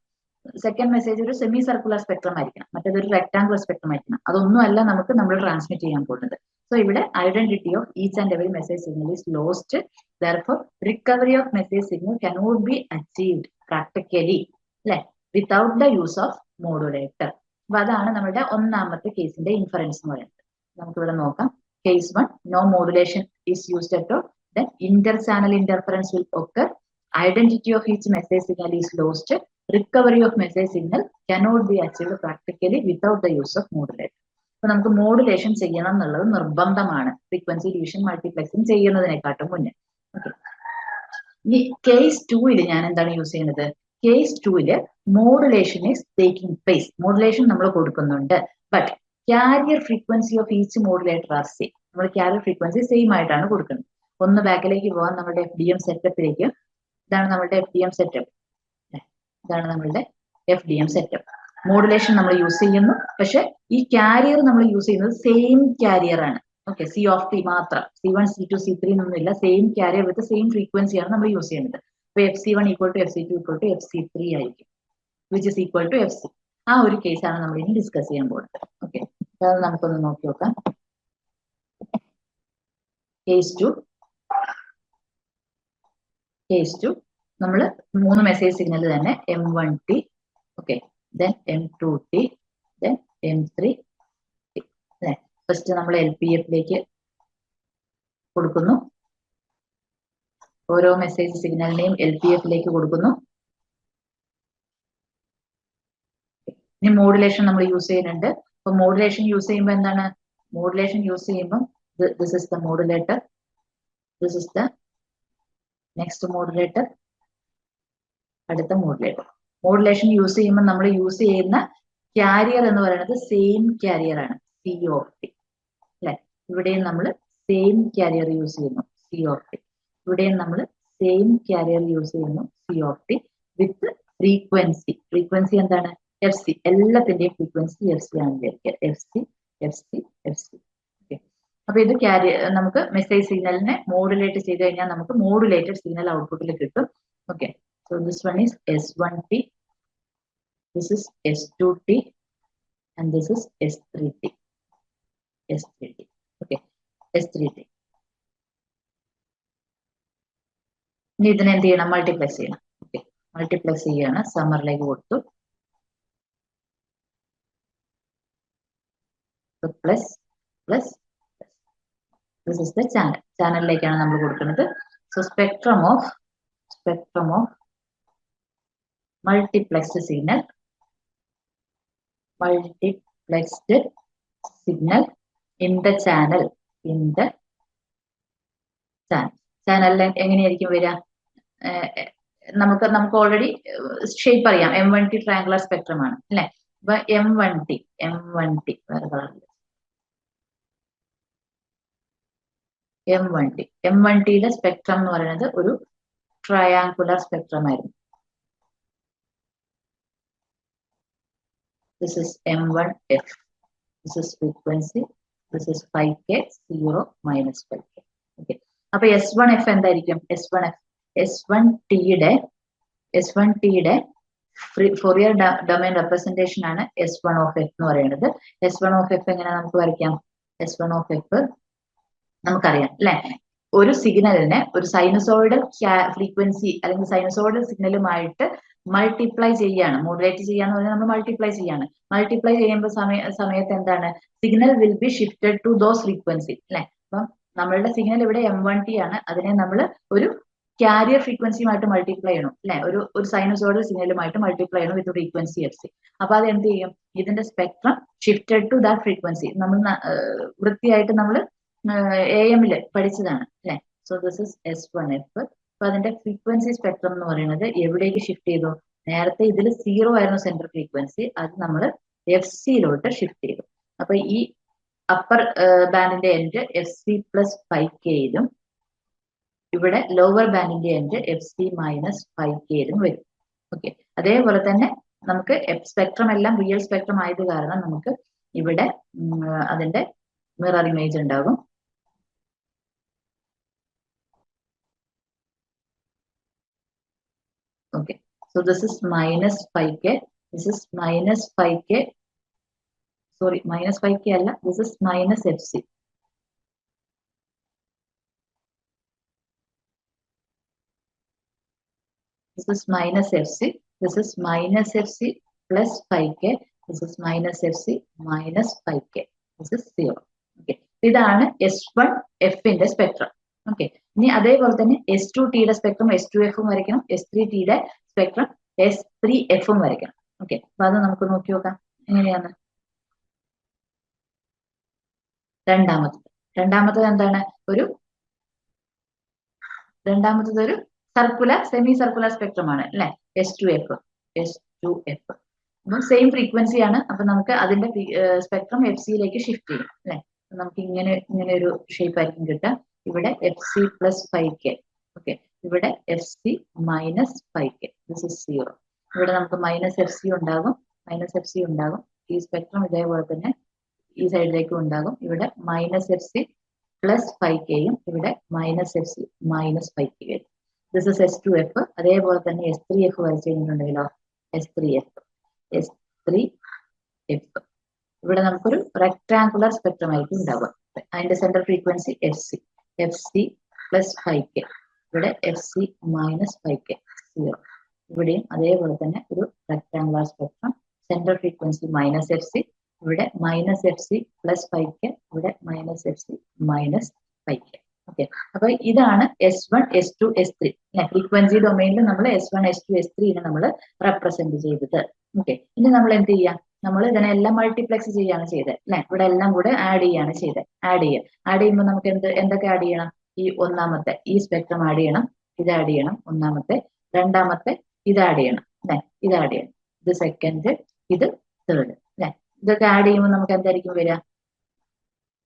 സെക്കൻഡ് മെസ്സേജ് ഒരു സെമി സർക്കുലർ സ്പെക്ട്രം ആയിരിക്കണം, മറ്റേതൊരു റെക്ടാങ്കുലർ സ്പെക്ട്രം ആയിരിക്കണം. അതൊന്നും അല്ല നമുക്ക് നമ്മൾ ട്രാൻസ്മിറ്റ് ചെയ്യാൻ പോകുന്നത്. സോ ഇവിടെ identity of each and every message signal is lost. Therefore, recovery of message signal cannot be achieved practically അല്ലെ without the use of modulator. അപ്പൊ അതാണ് നമ്മുടെ ഒന്നാമത്തെ കേസിന്റെ ഇൻഫറൻസ് എന്ന് പറയുന്നത്. നമുക്കിവിടെ നോക്കാം. Case 1, no modulation is used at all. Then inter-channel interference will occur. Identity of each message signal is lost. Recovery of message signal cannot be achieved practically without the use of modulator. അപ്പൊ നമുക്ക് modulation ചെയ്യണം എന്നുള്ളത് നിർബന്ധമാണ് frequency division multiplexing ചെയ്യുന്നതിനെക്കാട്ടും മുന്നേ. ഇനി case 2 ഞാൻ എന്താണ് use ചെയ്യുന്നത്? Case 2 modulation is taking place. Modulation നമ്മൾ കൊടുക്കുന്നുണ്ട്, but carrier frequency of each modulator are same. നമ്മൾ കാരിയർ ഫ്രീക്വൻസി സെയിം ആയിട്ടാണ് കൊടുക്കുന്നത്. ഒന്ന് ബാക്കിലേക്ക് പോകാൻ നമ്മുടെ FDM സെറ്റപ്പിലേക്ക്. ഇതാണ് നമ്മുടെ FDM സെറ്റപ്പ്. ഇതാണ് നമ്മളുടെ FDM സെറ്റപ്പ്. മോഡുലേഷൻ നമ്മൾ യൂസ് ചെയ്യുന്നു, പക്ഷെ ഈ കാരിയർ നമ്മൾ യൂസ് ചെയ്യുന്നത് സെയിം കാരിയർ ആണ്. ഓക്കെ, C(t) മാത്രം. C1, C2, C3 എന്നൊന്നുമില്ല. സെയിം കാരിയർ വിത്ത് സെയിം ഫ്രീക്വൻസിയാണ് നമ്മൾ യൂസ് ചെയ്യുന്നത്. അപ്പൊ FC1 = FC2 = FC3 ആയിരിക്കും, which is equal to FC. ആ ഒരു കേസാണ് നമ്മൾ ഇനി ഡിസ്കസ് ചെയ്യാൻ പോകുന്നത്. ഓക്കെ, അത് നമുക്കൊന്ന് നോക്കി നോക്കാം. കേസ് 2 നമ്മൾ 3 മെസ്സേജ് സിഗ്നൽ തന്നെ M1T, okay, then M2T, then M3T. First നമ്മൾ LPF കൊടുക്കുന്നു. ഓരോ മെസ്സേജ് സിഗ്നലിനെയും LPF കൊടുക്കുന്നു. ഇനി മോഡുലേഷൻ നമ്മൾ യൂസ് ചെയ്യുന്നുണ്ട്. അപ്പൊ മോഡുലേഷൻ യൂസ് ചെയ്യുമ്പോൾ എന്താണ്? മോഡുലേഷൻ യൂസ് ചെയ്യുമ്പോൾ this is the modulator, this is the next modulator, അടുത്ത മോഡുലേറ്റർ. മോഡുലേഷൻ യൂസ് ചെയ്യുമ്പോൾ നമ്മൾ യൂസ് ചെയ്യുന്ന കാരിയർ എന്ന് പറയുന്നത് സെയിം കാരിയർ ആണ്, C(t) അല്ലെ. ഇവിടെയും നമ്മൾ സെയിം കാരിയർ യൂസ് ചെയ്യുന്നു, C(t). ഇവിടെയും നമ്മൾ സെയിം കാരിയർ യൂസ് ചെയ്യുന്നു, C(t) വിത്ത് ഫ്രീക്വൻസി. ഫ്രീക്വൻസി എന്താണ്? എഫ് സി എല്ലാത്തിന്റെയും ഫ്രീക്വൻസി എഫ് സി ആണെന്ന് വിചാരിക്കുക. F C F C F C. Okay, അപ്പൊ ഇത് നമുക്ക് മെസ്സേജ് സിഗ്നലിനെ മോഡുലേറ്റ് ചെയ്ത് കഴിഞ്ഞാൽ നമുക്ക് മോഡുലേറ്റഡ് സിഗ്നൽ ഔട്ട്പുട്ടിൽ കിട്ടും. Okay, so this one is S1T, this is S2T, and this is S3T. S3T. Okay, S3T. ഇനി ഇതിനെ എന്ത് ചെയ്യണം? മൾട്ടിപ്ലക്സ് ചെയ്യണം. ഓക്കെ, മൾട്ടിപ്ലക്സ് ചെയ്യാണ്. സമ്മറിലേക്ക് കൊടുത്തു. Plus plus this is the channel. ചാനലിലേക്കാണ് നമ്മൾ കൊടുക്കുന്നത്. So spectrum of multiplexed signal, multiplexed signal in the channel. ചാനലിൽ എങ്ങനെയായിരിക്കും വരിക? നമുക്ക് ഓൾറെഡി ഷേപ്പ് അറിയാം. M1T ട്രയാങ്കുലർ സ്പെക്ട്രം ആണ് അല്ലെ? അപ്പൊ M1T വേറെ കളറില്ല. M1Tയുടെ സ്പെക്ട്രം എന്ന് പറയുന്നത് ഒരു ട്രയാങ്കുലർ സ്പെക്ട്രം ആയിരുന്നു. This is M1F. This is frequency. This is 5K, 0 minus 5K. Okay. അപ്പൊ S1F എന്തായിരിക്കും? S1Tയുടെ ഫോറിയർ ഡൊമൈൻ റെപ്രസെന്റേഷൻ ആണ് S1 എന്ന് പറയുന്നത്. S1 എങ്ങനെ നമുക്ക് വരയ്ക്കാം? S1 നമുക്കറിയാം അല്ലെ? ഒരു സിഗ്നലിനെ ഒരു സൈനസോയിഡൽ ഫ്രീക്വൻസി അല്ലെങ്കിൽ സൈനസോയിഡൽ സിഗ്നലുമായിട്ട് മൾട്ടിപ്ലൈ ചെയ്യാണ്. മോഡുലേറ്റ് ചെയ്യാന്ന് പറഞ്ഞാൽ നമ്മൾ മൾട്ടിപ്ലൈ ചെയ്യാണ്. മൾട്ടിപ്ലൈ ചെയ്യുമ്പോൾ സമയത്ത് എന്താണ്? Signal will be shifted to those frequency അല്ലെ? അപ്പം നമ്മളുടെ സിഗ്നൽ ഇവിടെ M1T ആണ്. അതിനെ നമ്മൾ ഒരു കാരിയർ ഫ്രീക്വൻസിയുമായിട്ട് മൾട്ടിപ്ലൈ ചെയ്യണം അല്ലെ? ഒരു സൈനസോയിഡൽ സിഗ്നലുമായിട്ട് മൾട്ടിപ്ലൈ ചെയ്യണം വിത്ത് ഫ്രീക്വൻസി എഫ് സി. അപ്പൊ അത് എന്ത് ചെയ്യും? ഇതിന്റെ spectrum shifted to that frequency. നമ്മൾ വൃത്തിയായിട്ട് നമ്മൾ AM-ല് പഠിച്ചതാണ് അല്ലെ? So this is S1F. അപ്പൊ അതിന്റെ ഫ്രീക്വൻസി സ്പെക്ട്രം എന്ന് പറയുന്നത് എവിടേക്ക് ഷിഫ്റ്റ് ചെയ്തു? നേരത്തെ ഇതിൽ 0 ആയിരുന്നു സെൻട്രൽ ഫ്രീക്വൻസി, അത് നമ്മൾ FC-ലോട്ട് ഷിഫ്റ്റ് ചെയ്തു. അപ്പൊ ഈ അപ്പർ ബാൻഡിന്റെ എൻഡ് FC പ്ലസ് 5K-യിലും ഇവിടെ ലോവർ ബാൻഡിന്റെ എൻഡ് FC മൈനസ് 5K-യിലും വരും. ഓക്കെ, അതേപോലെ തന്നെ നമുക്ക് സ്പെക്ട്രം എല്ലാം റിയൽ സ്പെക്ട്രം ആയത് കാരണം നമുക്ക് ഇവിടെ അതിന്റെ മിറർ ഇമേജ് ഉണ്ടാകും. Okay, so this is minus 5K, this is minus 5K, sorry, minus 5K alla, this is minus FC. This is minus FC, this is minus FC plus 5K, this is minus FC minus 5K, this is 0. Okay, ഇതാണ് S1F-ന്റെ spectrum. Okay, ഇനി അതേപോലെ തന്നെ S2T-യുടെ spectrum S2F-ഉം വരയ്ക്കണം, S3T-യുടെ spectrum S3F-ഉം വരയ്ക്കണം. Okay, അപ്പൊ അത് നമുക്ക് നോക്കി നോക്കാം എങ്ങനെയാണ്. രണ്ടാമത്തത് എന്താണ്? രണ്ടാമത്തത് ഒരു സർക്കുലർ സെമി സർക്കുലർ സ്പെക്ട്രം ആണ് അല്ലെ? S2F. അപ്പം സെയിം ഫ്രീക്വൻസി ആണ്. അപ്പൊ നമുക്ക് അതിന്റെ സ്പെക്ട്രം FC-യിലേക്ക് ഷിഫ്റ്റ് ചെയ്യും അല്ലെ? നമുക്ക് ഇങ്ങനെ ഒരു ഷേപ്പ് ആയിരിക്കും കിട്ടുക. ഇവിടെ FC പ്ലസ് 5K. ഓക്കെ, ഇവിടെ FC minus 5K. This is 0. ഇവിടെ നമുക്ക് മൈനസ് FC ഉണ്ടാകും. ഈ സ്പെക്ട്രം ഇതേപോലെ തന്നെ ഈ സൈഡിലേക്കും ഉണ്ടാകും. ഇവിടെ മൈനസ് FC പ്ലസ് 5K-യും ഇവിടെ മൈനസ് FC മൈനസ് 5K വരും. This is S2F. അതേപോലെ തന്നെ S3F വരച്ചു കഴിഞ്ഞിട്ടുണ്ടെങ്കിലോ S3F. ഇവിടെ നമുക്കൊരു റെക്ടാങ്കുലർ സ്പെക്ട്രം ആയിരിക്കും ഉണ്ടാവുക. അതിന്റെ central frequency FC plus 5K. ഇവിടെ FC മൈനസ് 5K 0. ഇവിടെയും അതേപോലെ തന്നെ ഒരു rectangular spectrum, central frequency minus FC, ഇവിടെ മൈനസ് FC പ്ലസ് 5K, ഇവിടെ minus FC minus 5K. Okay, അപ്പൊ ഇതാണ് S1, S2, S3 അല്ലെ? ഫ്രീക്വൻസി ഡൊമൈനിൽ നമ്മൾ S1, S2, S3 നമ്മൾ റെപ്രസെന്റ് ചെയ്തത്. ഓക്കെ, ഇനി നമ്മൾ എന്ത് ചെയ്യാം? നമ്മൾ ഇതിനെല്ലാം മൾട്ടിപ്ലക്സ് ചെയ്യാണ് ചെയ്തത് അല്ലെ? ഇവിടെ എല്ലാം കൂടെ ആഡ് ചെയ്യുമ്പോൾ നമുക്ക് എന്തൊക്കെ ആഡ് ചെയ്യണം? ഈ ഒന്നാമത്തെ ഈ സ്പെക്ട്രം ആഡ് ചെയ്യണം, ഇത് ആഡ് ചെയ്യണം, ഒന്നാമത്തെ. രണ്ടാമത്തെ ഇത് ആഡ് ചെയ്യണം അല്ലെ? ഇത് ആഡ് ചെയ്യണം, ഇത് സെക്കൻഡ്, ഇത് തേർഡ് അല്ലെ? ഇതൊക്കെ ആഡ് ചെയ്യുമ്പോൾ നമുക്ക് എന്തായിരിക്കും വരിക?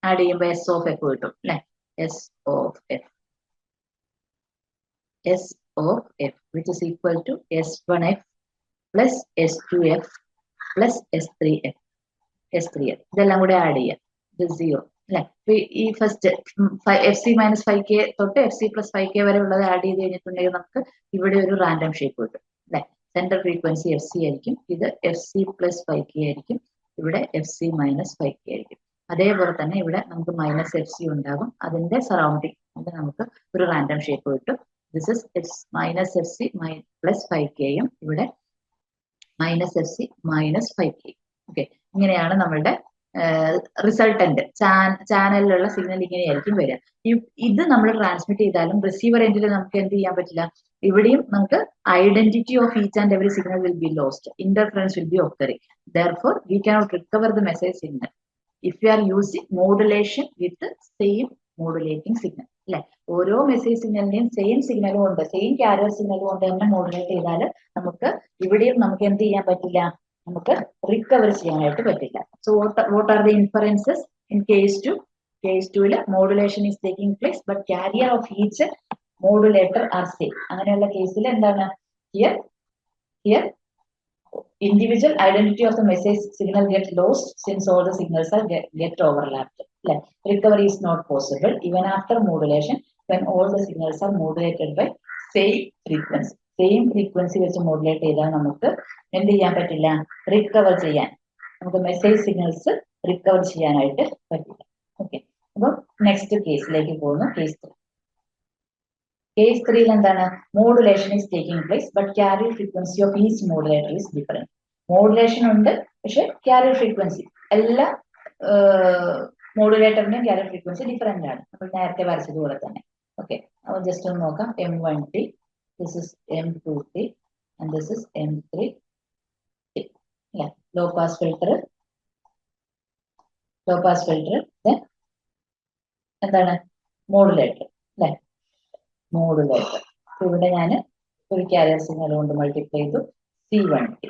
ആഡ് ചെയ്യുമ്പോൾ S(F) കിട്ടും അല്ലെ? S(F) which is equal to S1F plus S2F plus S3F ഇതെല്ലാം കൂടെ ആഡ് ചെയ്യാം. ഇത് 0 അല്ലെ. ഈ ഫസ്റ്റ് FC മൈനസ് 5K തൊട്ട് FC പ്ലസ് 5K വരെ ഉള്ളത് ആഡ് ചെയ്ത് കഴിഞ്ഞിട്ടുണ്ടെങ്കിൽ നമുക്ക് ഇവിടെ ഒരു റാൻഡം ഷേപ്പ് കിട്ടും അല്ലെ. സെന്റർ ഫ്രീക്വൻസി FC ആയിരിക്കും, ഇത് FC പ്ലസ് 5K ആയിരിക്കും, ഇവിടെ FC മൈനസ് 5K ആയിരിക്കും. അതേപോലെ തന്നെ ഇവിടെ നമുക്ക് മൈനസ് FC ഉണ്ടാകും, അതിന്റെ സറൗണ്ടിങ് നമുക്ക് ഒരു റാൻഡം ഷേപ്പ് കിട്ടും. This is minus FC plus 5K യും ഇവിടെ minus FC minus 5K. Okay, ഇങ്ങനെയാണ് നമ്മളുടെ റിസൾട്ടന്റ് ചാനലിലുള്ള സിഗ്നൽ ഇങ്ങനെയായിരിക്കും വരിക. ഇത് നമ്മൾ ട്രാൻസ്മിറ്റ് ചെയ്താലും റിസീവർ എൻഡിൽ നമുക്ക് എന്ത് ചെയ്യാൻ പറ്റില്ല. ഇവിടെയും നമുക്ക് identity of each and every signal will be lost, interference will be occurring. Therefore we cannot recover the message signal if we are using modulation with the same modulating signal അല്ലെ. ഓരോ message സിഗ്നലിന്റെയും same സിഗ്നലും ഉണ്ട്, same carrier സിഗ്നലും കൊണ്ട് തന്നെ modulate ചെയ്താൽ നമുക്ക് ഇവിടെയും നമുക്ക് എന്ത് ചെയ്യാൻ പറ്റില്ല, നമുക്ക് റിക്കവർ ചെയ്യാനായിട്ട് പറ്റില്ല. So what are the inferences in case 2? Case 2 modulation is taking place but carrier of each modulator are same. അങ്ങനെയുള്ള കേസിൽ എന്താണ്, here individual identity of the message signal get lost since all the signals are get overlapped. Recovery is not possible even after modulation when all the signals are modulated by same frequency. Same frequency വെച്ച് modulate ചെയ്താൽ നമുക്ക് എന്ത് ചെയ്യാൻ പറ്റില്ല, recover ചെയ്യാൻ, നമുക്ക് message signals recover ചെയ്യാനായിട്ട് പറ്റില്ല. ഓക്കെ, അപ്പം നെക്സ്റ്റ് കേസിലേക്ക് പോകുന്നു. കേസ് 3 എന്താണ്, modulation is taking place but carrier frequency of each modulator is different. Modulation ഉണ്ട്, പക്ഷെ ക്യാരിയർ ഫ്രീക്വൻസി എല്ലാ മോഡുലേറ്ററിന്റെയും ക്യാരിയർ ഫ്രീക്വൻസി ഡിഫറെന്റ് ആണ്, നമ്മൾ നേരത്തെ വരച്ചതുപോലെ തന്നെ. ഓക്കെ, അപ്പോൾ ജസ്റ്റ് ഒന്ന് നോക്കാം. M1T, this is M2T and this is M3T. Low pass filter എന്താണ്, മോഡുലേറ്റർ അല്ലെ. മോഡുലേറ്റർ ഇവിടെ ഞാൻ ഒരു ക്യാരിയർ സിഗ്നൽ കൊണ്ട് മൾട്ടിപ്ലൈ ചെയ്തു, C1T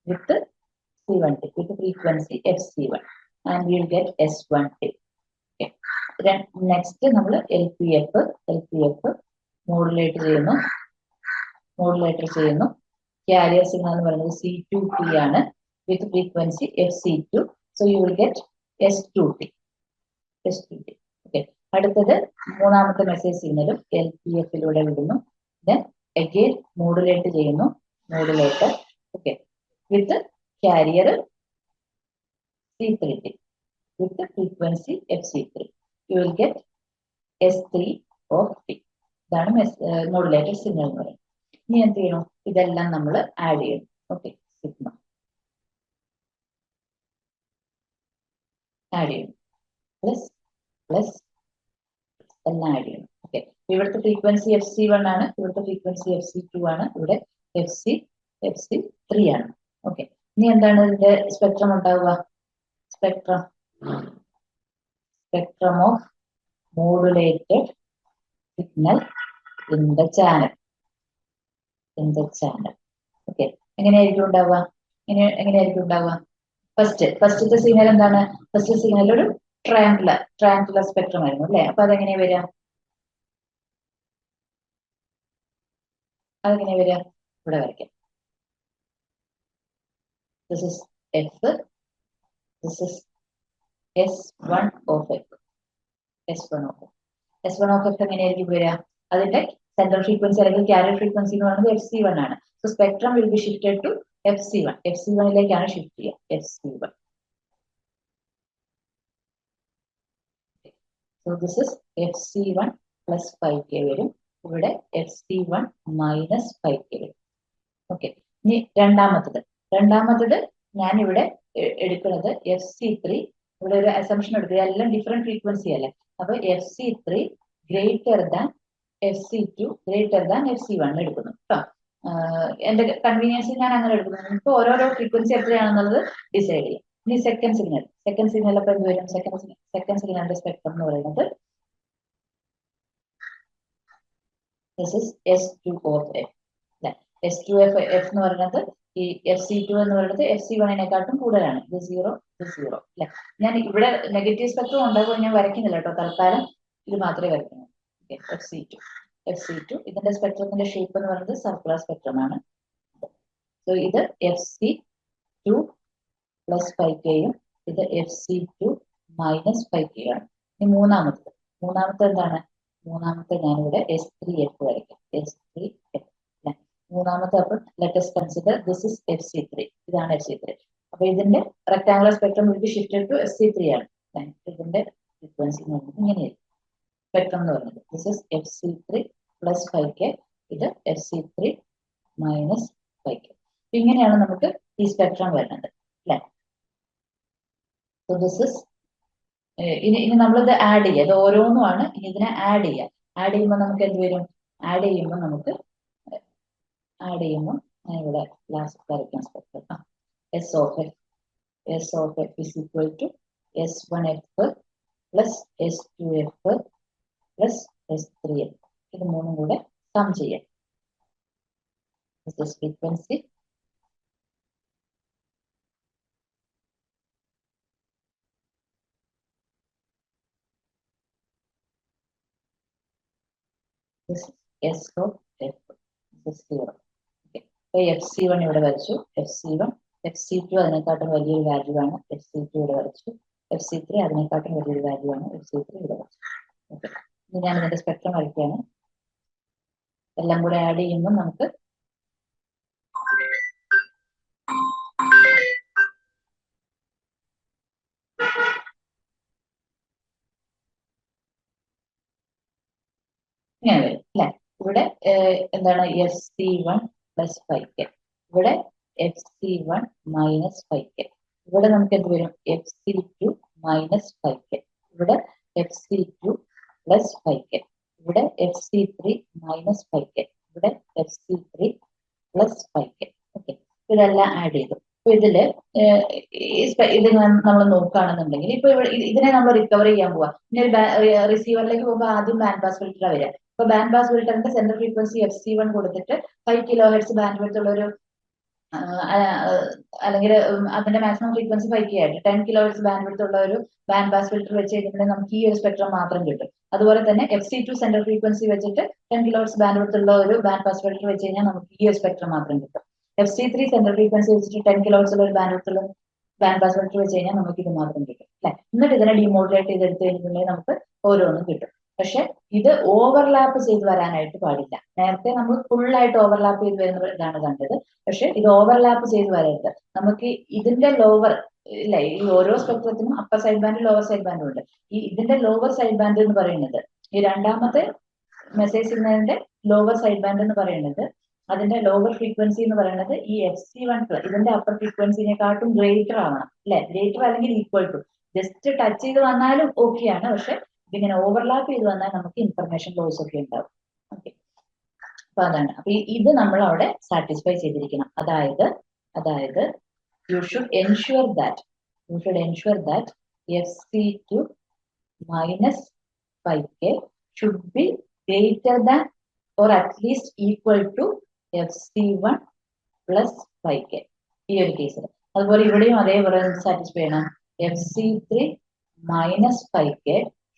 with frequency FC1 and we will get S1T. Okay. Next നമ്മൾ LPF മോഡുലേറ്റർ ചെയ്യുന്നു. ക്യാരിയർ സിഗ്നൽ എന്ന് പറയുന്നത് C2T ആണ് with frequency FC2. So you will get S2T. Okay, അടുത്തത് മൂന്നാമത്തെ മെസ്സേജ് സിഗ്നലും LPF-ലൂടെ വിടുന്നു. ദെൻ അഗൈൻ മോഡുലേറ്റ് ചെയ്യുന്നു, modulator okay with carrier C3T with the frequency FC3. You will get S3 of T. ഇതാണ് modulator signal എന്ന് പറയുന്നത്. ഇനി എന്ത് ചെയ്യണം, ഇതെല്ലാം നമ്മൾ ആഡ് ചെയ്യണം. ഓക്കെ, സിഗ്നൽ ആഡ് ചെയ്യണം, പ്ലസ് എല്ലാം ആഡ് ചെയ്യണം. ഓക്കെ, ഇവിടുത്തെ ഫ്രീക്വൻസി FC1 ആണ്, ഇവിടുത്തെ ഫ്രീക്വൻസി FC2 ആണ്, ഇവിടെ FC3 ആണ്. ഓക്കെ, ഇനി എന്താണ് ഇതിന്റെ സ്പെക്ട്രം ഉണ്ടാവുക, spectrum of modulated signal in the channel. Okay, എങ്ങനെയായിരിക്കും ഉണ്ടാവുക, ഫസ്റ്റത്തെ സിഗ്നൽ എന്താണ്, ഫസ്റ്റ് സിഗ്നൽ ഒരു ട്രയാങ്കുലർ സ്പെക്ട്രം ആയിരുന്നു അല്ലെ. അപ്പൊ അതെങ്ങനെയാ വരിക, ഇവിടെ വരയ്ക്കാം. This is F, this is S1 of F. S1 of F എങ്ങനെയായിരിക്കും വരിക, അതിന്റെ സെൻട്രൽ ഫ്രീക്വൻസി അല്ലെങ്കിൽ ക്യാരിയർ ഫ്രീക്വൻസി എന്ന് പറയുന്നത് FC1 ആണ്. So spectrum will be shifted to FC1ലേക്കാണ് ഷിഫ്റ്റ് ചെയ്യുക, FC1. So this is FC1 plus 5K വരും, ഇവിടെ FC1 മൈനസ് 5K വരും. ഓക്കെ, ഇനി രണ്ടാമത്തത് ഞാൻ ഇവിടെ എടുക്കുന്നത് FC3. ഇവിടെ ഒരു അസംഷൻ എടുക്കുക, എല്ലാം ഡിഫറെന്റ് ഫ്രീക്വൻസി അല്ലേ. അപ്പൊ FC3 greater than FC2 greater than FC1 എടുക്കുന്നു കേട്ടോ. എന്റെ കൺവീനിയൻസ് ഞാൻ അങ്ങനെ എടുക്കുന്നു. നമുക്ക് ഓരോരോ ഫ്രീക്വൻസി എത്രയാണെന്നുള്ളത് ഡിസൈഡ് ചെയ്യാം. ഇനി സെക്കൻഡ് സിഗ്നൽ അപ്പൊ എന്ത് വരും, സെക്കൻഡ് സിഗ്നലിന്റെ സ്പെക്ട്രം എന്ന് പറയുന്നത് this is S2 of F. S2 of F എന്ന് പറയുന്നത് ഈ FC2 എന്ന് പറയുന്നത് FC1-നെക്കാട്ടും കൂടുതലാണ്. ഇത് 0 അല്ലെ. ഞാൻ ഇവിടെ നെഗറ്റീവ് സ്പെക്ട്രം ഉണ്ടാകുമ്പോൾ ഞാൻ വരയ്ക്കുന്നില്ല കേട്ടോ, തൽക്കാലം ഇത് മാത്രമേ വരയ്ക്കുന്നു. FC2 ഇതിന്റെ സ്പെക്ട്രത്തിന്റെ ഷേപ്പ് എന്ന് പറയുന്നത് സർക്കുലർ സ്പെക്ട്രം ആണ്. സോ ഇത് FC2 പ്ലസ് 5k ഇത് FC2 മൈനസ് 5k ആണ്. ഇനി മൂന്നാമത്തെ എന്താണ്? മൂന്നാമത്തെ ഞാനിവിടെ S3F വരയ്ക്കാം. S3F മൂന്നാമത്തെ. അപ്പം let's consider this is FC3. ഇതാണ് FC3. അപ്പൊ ഇതിന്റെ rectangular spectrum will be shifted to FC3 ആണ്. ഇതിന്റെ ഫ്രീക്വൻസി ഇങ്ങനെയായിരിക്കും സ്പെക്ട്രം എന്ന് പറയുന്നത്. This is FC3 plus 5k ഇത് FC3 മൈനസ് 5k. ഇങ്ങനെയാണ് നമുക്ക് ഈ സ്പെക്ട്രം വരുന്നത് അല്ലെ. സോ ദിസ് ഇസ് ഇനി നമ്മളിത് ആഡ് ചെയ്യുക. ഇത് ഓരോന്നുമാണ്. ഇനി ഇതിനെ ആഡ് ചെയ്യുക. ആഡ് ചെയ്യുമ്പോൾ നമുക്ക് എന്ത് വരും? ആഡ് ചെയ്യുമ്പോൾ ഞാൻ ഇവിടെ ലാസ്റ്റ് വരയ്ക്കാൻ spectrum S of F is equal to S1F plus S2F plus S3F. ഇത് മൂന്നും കൂടെ സം ചെയ്യാം. This is frequency. This is S of F. This is 0. Okay. So FC1 ഇവിടെ വരച്ചു. FC1, FC2 അതിനെക്കാട്ടും വലിയൊരു വാല്യൂ ആണ്. FC2 ഇവിടെ വരച്ചു. FC3 അതിനെക്കാട്ടും വലിയൊരു വാല്യൂ ആണ്. FC3 ഇവിടെ വരച്ചു. ഓക്കെ. ഇനി ഞാൻ ഇതിന്റെ സ്പെക്ട്രം വരയ്ക്കുകയാണ്. എല്ലാം കൂടെ ആഡ് ചെയ്യുമ്പോൾ നമുക്ക് ഇങ്ങനെ വരും അല്ലെ. ഇവിടെ എന്താണ്? FC1 plus 5k. ഇവിടെ FC1 മൈനസ് 5k. ഇവിടെ നമുക്ക് എന്ത് വരും? FC2 minus 5k. ഇവിടെ FC2 പ്ലസ് 5k. ഇവിടെ FC3 മൈനസ് 5k. ഇവിടെ FC3 പ്ലസ് 5k. ഓക്കെ. ഇതെല്ലാം ആഡ് ചെയ്തു. അപ്പൊ ഇതില് ഇത് നമ്മൾ നോക്കുകയാണെന്നുണ്ടെങ്കിൽ ഇപ്പൊ ഇതിനെ നമ്മൾ റിക്കവർ ചെയ്യാൻ പോവാ. ഇനി റിസീവറിലേക്ക് പോകുമ്പോൾ ആദ്യം ബാൻഡ് പാസ് ഫിൽറ്റർ വരിക. ഇപ്പൊ ബാൻഡ് പാസ് ഫിൽറ്ററിന്റെ സെൻട്രൽ ഫ്രീക്വൻസി FC1 കൊടുത്തിട്ട് 5 kHz ബാൻഡ് വിഡ്ത്ത് ഉള്ള ഒരു അല്ലെങ്കിൽ അതിന്റെ മാക്സിമം ഫ്രീക്വൻസി 5k ആയിട്ട് 10 kHz ബാൻഡ് വിഡ്ത്ത് ഉള്ള ഒരു ബാൻഡ് പാസ് ഫിൽറ്റർ വെച്ച് കഴിഞ്ഞിട്ടുണ്ടെങ്കിൽ നമുക്ക് ഈ ഒരു സ്പെക്ട്രം മാത്രം കിട്ടും. അതുപോലെ തന്നെ FC2 സെൻട്രൽ ഫ്രീക്വൻസി വെച്ചിട്ട് 10 kHz ബാൻഡ് വിഡ്ത്ത് ഉള്ള ഒരു ബാൻഡ് പാസ് ഫിൽറ്റർ വെച്ച് കഴിഞ്ഞാൽ നമുക്ക് ഈ ഒരു സ്പെക്ട്രം മാത്രം കിട്ടും. FC3 സെൻട്രൽ ഫ്രീക്വൻസി വെച്ചിട്ട് 10 kHz ഉള്ള ഒരു ബാൻഡ് വിഡ്ത്ത് ഉള്ള ബാൻഡ് പാസ് ഫിൽറ്റർ വെച്ച് കഴിഞ്ഞാൽ നമുക്ക് ഇത് മാത്രം കിട്ടും അല്ലെ. എന്നിട്ട് ഇതിനെ ഡിമോഡുലേറ്റ് ചെയ്തെടുത്ത് കഴിഞ്ഞിട്ടുണ്ടെങ്കിൽ നമുക്ക് ഓരോന്നും കിട്ടും. പക്ഷെ ഇത് ഓവർലാപ്പ് ചെയ്ത് വരാനായിട്ട് പാടില്ല. നേരത്തെ നമ്മൾ ഫുൾ ആയിട്ട് ഓവർലാപ്പ് ചെയ്ത് വരുന്ന ഇതാണ് കണ്ടത്. പക്ഷെ ഇത് ഓവർലാപ്പ് ചെയ്ത് വരരുത്. നമുക്ക് ഇതിന്റെ ലോവർ ഇല്ല, ഈ ഓരോ സ്പെക്ട്രത്തിനും upper side band lower side ബാൻഡും ഉണ്ട്. ഇതിന്റെ ലോവർ സൈഡ് ബാൻഡ് എന്ന് പറയുന്നത് ഈ രണ്ടാമത്തെ മെസ്സേജ് സിഗ്നലിന്റെ ലോവർ സൈഡ് ബാൻഡ് എന്ന് പറയുന്നത് അതിന്റെ ലോവർ ഫ്രീക്വൻസി എന്ന് പറയുന്നത് ഈ FC1 ഇതിന്റെ അപ്പർ ഫ്രീക്വൻസിനെക്കാട്ടും ഗ്രേറ്റർ ആവണം അല്ലെ. ഗ്രേറ്റർ അല്ലെങ്കിൽ ഈക്വൽ ടു. ജസ്റ്റ് ടച്ച് ചെയ്ത് വന്നാലും ഓക്കെയാണ്. പക്ഷെ ഇതിങ്ങനെ ഓവർലാപ്പ് ചെയ്ത് വന്നാൽ നമുക്ക് ഇൻഫർമേഷൻ ലോസ് ഒക്കെ ഉണ്ടാവും. ഓക്കെ. അപ്പൊ അതാണ്. അപ്പൊ ഇത് നമ്മൾ അവിടെ സാറ്റിസ്ഫൈ ചെയ്തിരിക്കണം. അതായത് you should ensure that FC2 minus 5k should be greater than or at least equal to FC1 plus 5k. ഈ ഒരു കേസിൽ അതുപോലെ ഇവിടെയും അതേപോലെ സാറ്റിസ്ഫൈ ചെയ്യണം. FC3 minus 5k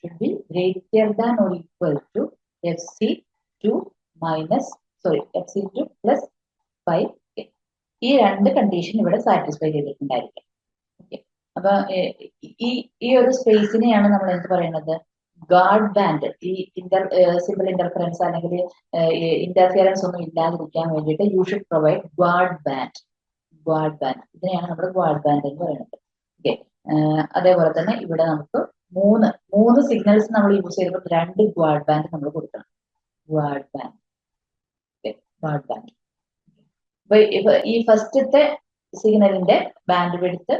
should be greater than or equal to FC2 plus 5k. ഈ രണ്ട് condition ഇവിടെ സാറ്റിസ്ഫൈ ചെയ്തിട്ടുണ്ടായിരിക്കും. ഓക്കെ. അപ്പൊ ഈ ഒരു സ്പേസിനെയാണ് നമ്മൾ എന്ത് പറയുന്നത്? Guard band. ഈ സിമ്പിൾ ഇന്റർഫറൻസ് അല്ലെങ്കിൽ ഇന്റർഫിയറൻസ് ഒന്നും ഇല്ലാതിരിക്കാൻ വേണ്ടിയിട്ട് you should provide guard band. ഇതിനെയാണ് നമ്മൾ ഗാർഡ് ബാൻഡ് എന്ന് പറയുന്നത്. ഓക്കെ. അതേപോലെ തന്നെ ഇവിടെ നമുക്ക് മൂന്ന് സിഗ്നൽസ് നമ്മൾ യൂസ് ചെയ്തപ്പോൾ 2 ഗാർഡ് ബാൻഡ് നമ്മൾ കൊടുക്കണം. Guard band. ഇപ്പൊ ഈ ഫസ്റ്റത്തെ സിഗ്നലിന്റെ ബാൻഡ് വിഡ്ത്ത്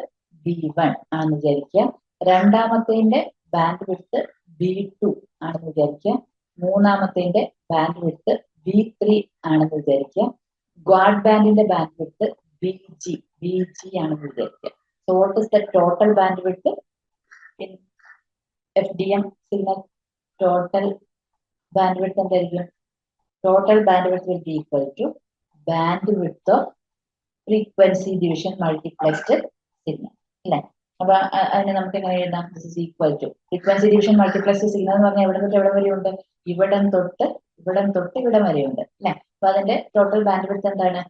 B1 ആണെന്ന് വിചാരിക്കുക. രണ്ടാമത്തെ ബാൻഡ് വിഡ്ത്ത് B2 ആണെന്ന് വിചാരിക്കുക. മൂന്നാമത്തെ ബാൻഡ് വിഡ്ത്ത് B3 ആണെന്ന് വിചാരിക്കുക. ഗാർഡ് ബാൻഡിന്റെ ബാൻഡ് വിഡ്ത്ത് BG ആണെന്ന് വിചാരിക്കുക. So what is the total bandwidth in FDM signal? Total bandwidth എന്തായിരിക്കും? Total bandwidth will be equal to bandwidth of frequency division multiplexed signal. അല്ലെ. അപ്പൊ അതിനെ നമുക്ക് എങ്ങനെ എഴുതാം? This is equal to frequency division multiplex signal എന്ന് പറഞ്ഞാൽ എവിടെ തൊട്ട് എവിടെ വരെയുണ്ട്? ഇവിടം തൊട്ട് ഇവിടം വരെയുണ്ട് അല്ലെ. അപ്പൊ അതിന്റെ ടോട്ടൽ ബാൻഡ് വിഡ്ത്ത് എന്താണ്?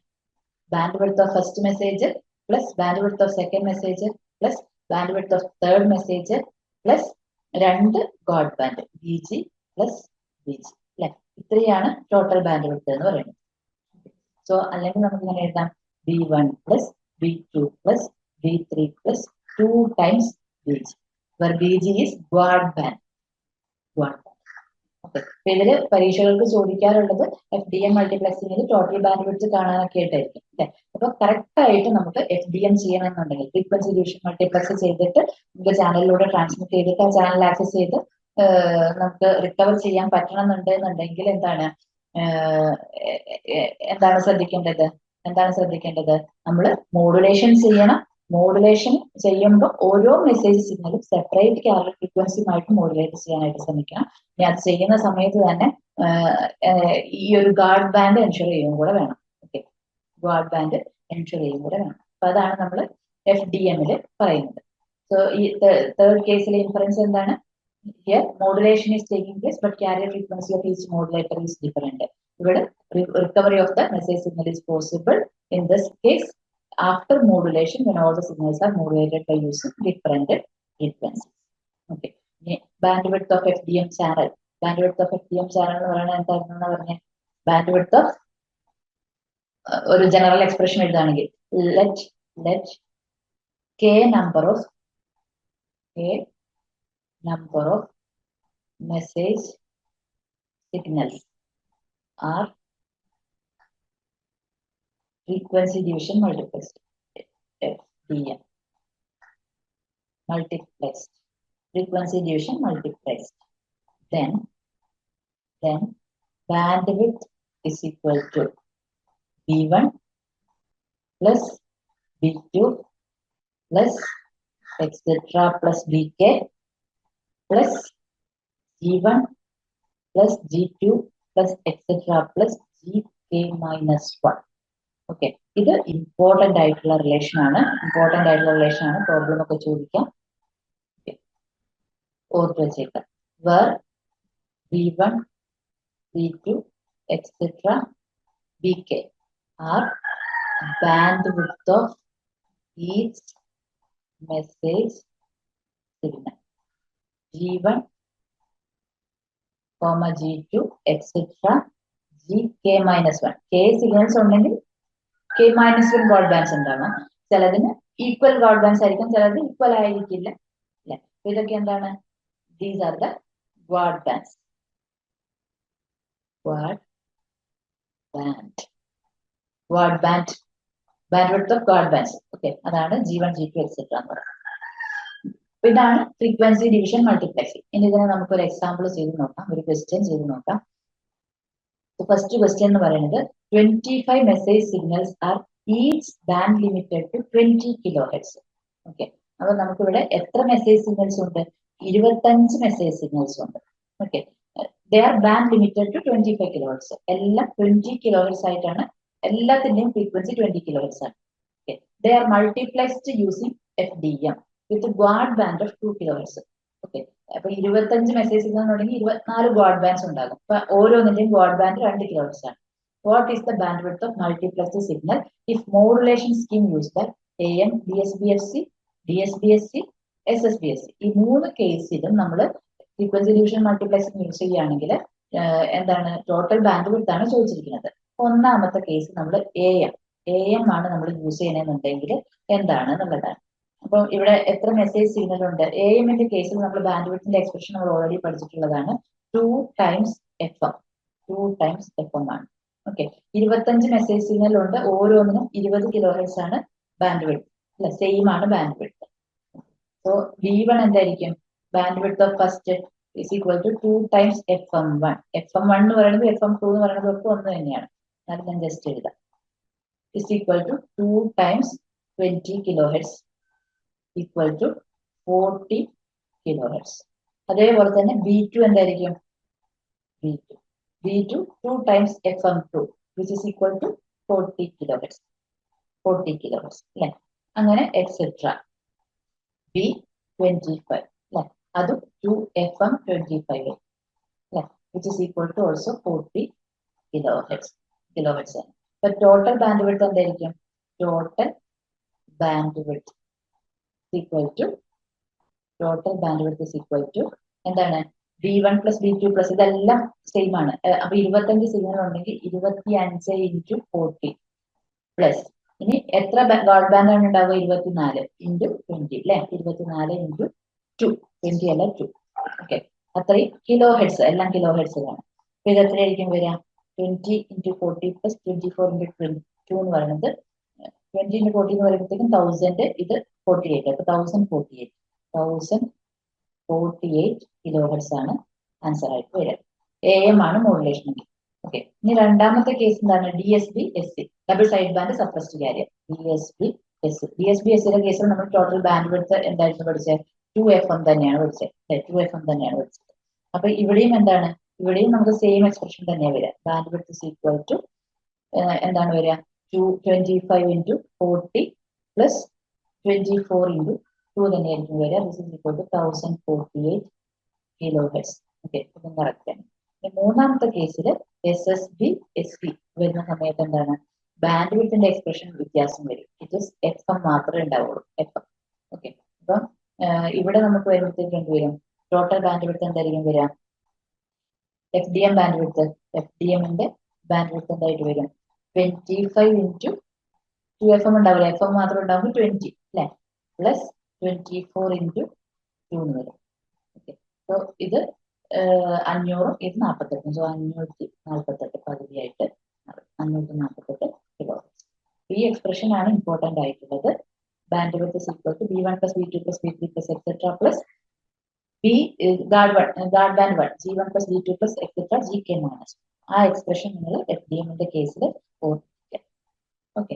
Band width of first message plus band width of second message plus band width of third message plus 2 God band BG plus BG അല്ലെ, ഇത്രയാണ് ടോട്ടൽ ബാൻഡ് വിഡ്ത്ത് എന്ന് പറയുന്നത്. സോ അല്ലെങ്കിൽ നമുക്ക് ഇങ്ങനെ എഴുതാം B1 plus B2 plus B3 plus 2 times BG where BG is quad band. Okay, അപ്പൊ ഇതില് പരീക്ഷകൾക്ക് ചോദിക്കാറുള്ളത് FDM മൾട്ടിപ്ലക്സിംഗിൽ ടോട്ടൽ ബാൻഡ് വിഡ്ത്ത് കാണാനൊക്കെ ആയിട്ടായിരിക്കും അല്ലെ. അപ്പൊ കറക്റ്റ് ആയിട്ട് നമുക്ക് FDM ചെയ്യണമെന്നുണ്ടെങ്കിൽ ഫ്രീക്വൻസി ഡിവിഷൻ മൾട്ടിപ്ലക്സ് ചെയ്തിട്ട് നമുക്ക് ചാനലിലൂടെ ട്രാൻസ്മിറ്റ് ചെയ്തിട്ട് ആ ചാനൽ ആക്സസ് ചെയ്ത് നമുക്ക് റിക്കവർ ചെയ്യാൻ പറ്റണമെന്നുണ്ടെങ്കിൽ എന്താണ് ശ്രദ്ധിക്കേണ്ടത് നമ്മൾ മോഡുലേഷൻ ചെയ്യണം. മോഡുലേഷൻ ചെയ്യുമ്പോൾ ഓരോ മെസ്സേജ് സിഗ്നലും സെപ്പറേറ്റ് ക്യാരക്ടർ ഫ്രീക്വൻസിയുമായിട്ട് മോഡുലേറ്റ് ചെയ്യാനായിട്ട് ശ്രമിക്കണം. ഇനി അത് ചെയ്യുന്ന സമയത്ത് തന്നെ ഈ ഒരു ഗാർഡ് ബാൻഡ് എൻഷുർ ചെയ്യും കൂടെ വേണം. ഓക്കെ, ഗാർഡ് ബാൻഡ് എൻഷുർ ചെയ്യും കൂടെ വേണം. അപ്പൊ അതാണ് നമ്മൾ FDM-ൽ പറയുന്നത്. സോ ഈ തേർഡ് കേസിലെ ഇൻഫറൻസ് എന്താണ്? Here modulation is taking place, but carrier frequency of each modulator is different. ഇവിടെ recovery of the message signal is possible in this case after modulation when all the signals are modulated by using different frequencies. Okay. Bandwidth of FDM channel. Bandwidth of FDM channel എന്ന് പറയുന്നത് എന്താണെന്ന് പറഞ്ഞ bandwidth of ഒരു general expression എഴുതുകയാണെങ്കിൽ let k number of message signals are frequency division multiplexed. FDM multiplexed, frequency division multiplexed. Then bandwidth is equal to B1 plus B2 plus etc. plus BK plus G1 plus G2 plus etc. plus GK minus 1. Okay, ഇത് important ആയിട്ടുള്ള relation ആണ്. Problem ഒക്കെ ചോദിക്കാം. ഓർത്ത് വെച്ചേക്കാം. where B1 B2 etc. BK are bandwidth of each message signal. G1 comma G2 etc. GK minus 1. K signals ഉണ്ടെങ്കിൽ K minus 1 God bands ഉണ്ടാവണം. ചിലതിന് ഈക്വൽ ഗോഡ് ബാൻഡ്സ് ആയിരിക്കും, ചിലത് ഈക്വൽ ആയിരിക്കില്ല അല്ലെ. ഇതൊക്കെ എന്താണ്? These are the God bands. Bandwidth of God bands. Okay, അതാണ് G1 G2 etc. എന്ന് പറയുന്നത്. ഇതാണ് ഫ്രീക്വൻസി ഡിവിഷൻ മൾട്ടിപ്ലക്സിംഗ്. ഇനി ഇതിനെ നമുക്കൊരു എക്സാമ്പിൾ ചെയ്ത് നോക്കാം, ഒരു ക്വസ്റ്റ്യൻ ചെയ്ത് നോക്കാം. ഫസ്റ്റ് ക്വസ്റ്റ്യൻ എന്ന് പറയുന്നത് 25 message signals are each band limited to 20 kHz. Okay, അപ്പൊ നമുക്കിവിടെ എത്ര മെസ്സേജ് സിഗ്നൽസ് ഉണ്ട്? 25 മെസ്സേജ് സിഗ്നൽസ് ഉണ്ട്. Okay, they are band limited to 25 kHz. എല്ലാം 20 kHz ആയിട്ടാണ്. എല്ലാത്തിന്റെയും ഫ്രീക്വൻസി 20 kHz ആണ്. Okay, they are multiplexed using FDM with guard band of 2 kHz. Okay, അപ്പൊ 25 മെസ്സേജ് സിഗ്നൽ ഉണ്ടെങ്കിൽ 24 ഗോഡ് ബാൻഡ്സ് ഉണ്ടാകും. അപ്പൊ ഓരോന്നിന്റെയും ഗോഡ് ബാൻഡ് 2 kHz ആണ്. What is the bandwidth of multiplexed signal if modulation scheme used by AM, DSBFC, DSBSC, SSBSC? ഈ 3 കേസിലും നമ്മൾ frequency division multiplexing use ചെയ്യുകയാണെങ്കിൽ എന്താണ് ടോട്ടൽ ബാൻഡ്വിഡ്ത്ത് ആണ് ചോദിച്ചിരിക്കുന്നത്. ഒന്നാമത്തെ കേസ് നമ്മൾ AM ആണ് നമ്മൾ യൂസ് ചെയ്യണമെന്നുണ്ടെങ്കിൽ എന്താണ് എന്നുള്ളതാണ്. അപ്പോൾ ഇവിടെ എത്ര മെസ്സേജ് സിഗ്നൽ ഉണ്ട്? AM-ന്റെ കേസിൽ നമ്മൾ ബാൻഡ്വിഡ്ത്തിന്റെ എക്സ്പ്രഷൻ നമ്മൾ ഓൾറെഡി പഠിച്ചിട്ടുള്ളതാണ്. 2 ടൈംസ് FM ആണ്. ഓക്കെ, 25 മെസ്സേജ് സിഗ്നൽ ഉണ്ട്. ഓരോന്നിനും 20 kHz ആണ് ബാൻഡ്വിഡ്ത്ത് അല്ല, സെയിം ആണ് ബാൻഡ്വിഡ്ത്ത്. സോ B1 എന്തായിരിക്കും? Bandwidth of first is equal to 2 times FM1. FM1 എന്ന് പറയുന്നത് FM2 എന്ന് പറയുന്നത് ഒക്കെ ഒന്ന് തന്നെയാണ്. അത് ഞാൻ ജസ്റ്റ് എഴുതാം. is equal to 2 times 20 kHz equal to 40 kHz. അതേപോലെ തന്നെ B2 എന്തായിരിക്കും? B2 2 times FM2 which is equal to 40 kHz അല്ലെ. അങ്ങനെ എക്സെട്ര. B25 അല്ലെ, അതും 2FM25 അല്ലെ, which is equal to also 40 kHz ആണ്. അപ്പൊ ടോട്ടൽ ബാൻഡ്വിഡ്ത്ത് എന്തായിരിക്കും? Total bandwidth is equal to total bandwidth is equal to എന്താണ് B1 plus B2 plus ഇതെല്ലാം സെയിം ആണ്. അപ്പൊ 25 സിഗ്നൽ ഉണ്ടെങ്കിൽ 25 into 40 പ്ലസ് ഇനി എത്ര ഗോൾഡ് ബാൻഡ് ആണ് ഉണ്ടാവുക 24 into 20 അല്ലെ 24 into 2 20 അല്ല 2 ഓക്കെ അത്രയും കിലോ ഹെഡ്സ് എല്ലാം കിലോ ഹെഡ്സിലാണ്. അപ്പൊ ഇത് എത്രയായിരിക്കും വരിക 20 into 40 plus 24 into 22 എന്ന് പറയുന്നത് 20 into 40 എന്ന് പറയുമ്പോഴത്തേക്കും 1000 ഇത് 48 അപ്പൊ 1048 കിലോ ഹെഡ്സ് ആണ് ആൻസർ ആയിട്ട് വരിക. AM ആണ് മോഡുലേഷൻ. ഓക്കെ ഇനി രണ്ടാമത്തെ കേസ് എന്താണ് DSB-SC double side band suppressed carrier DSB-SCയുടെ കേസിൽ നമ്മൾ ടോട്ടൽ ബാൻഡ് വിഡ്ത്ത് എന്തായിരുന്നു പഠിച്ചത് 2FM തന്നെയാണ് പഠിച്ചത് 2FM തന്നെയാണ് പഠിച്ചത്. അപ്പൊ ഇവിടെയും എന്താണ് ഇവിടെയും നമുക്ക് സെയിം എക്സ്പ്രഷൻ തന്നെയാണ് വരിക. Bandwidth is equal to എന്താണ് വരിക 25 into 40 plus 24 into 2 തന്നെയായിരിക്കും വരിക. This is equal to 1048 kilohertz. Okay ഇതും കറക്റ്റ് ആണ്. മൂന്നാമത്തെ കേസിൽ SSB-SC വരുന്ന സമയത്ത് എന്താണ് ബാൻഡ് വിഡ്ത്തിന്റെ എക്സ്പ്രഷൻ വ്യത്യാസം വരും. ഇറ്റ് ഇസ് FM മാത്രമേ ഉണ്ടാവുള്ളൂ FM. ഓക്കെ അപ്പം ഇവിടെ നമുക്ക് വരുമ്പോഴത്തേക്ക് എന്ത് വരും ടോട്ടൽ ബാൻഡ് വിഡ്ത്ത് എന്തായിരിക്കും വരിക FDM ബാൻഡ് വിഡ്ത്ത് FDMന്റെ ബാൻഡ് വിഡ്ത്ത് എന്തായിട്ട് വരും 25 into 2FM ഉണ്ടാവില്ല FM മാത്രം ഉണ്ടാവുമ്പോൾ 20 അല്ലെ പ്ലസ് 24 into 2 എന്ന് വരും. ഓക്കെ സോ ഇത് 500 ഇത് 48 സോ 548 പകുതിയായിട്ട് 548 കിലോ. ഈ എക്സ്പ്രഷൻ ആണ് ഇമ്പോർട്ടന്റ് ആയിട്ടുള്ളത്. Bandwidth is equal to B1 plus B2 plus B3 plus etc plus guard band 1 G1 plus G2 plus etc GK minus. ആ എക്സ്പ്രഷൻ നിങ്ങൾ FDM ന്റെ കേസിൽ ഓർമ്മിക്കുക. ഓക്കെ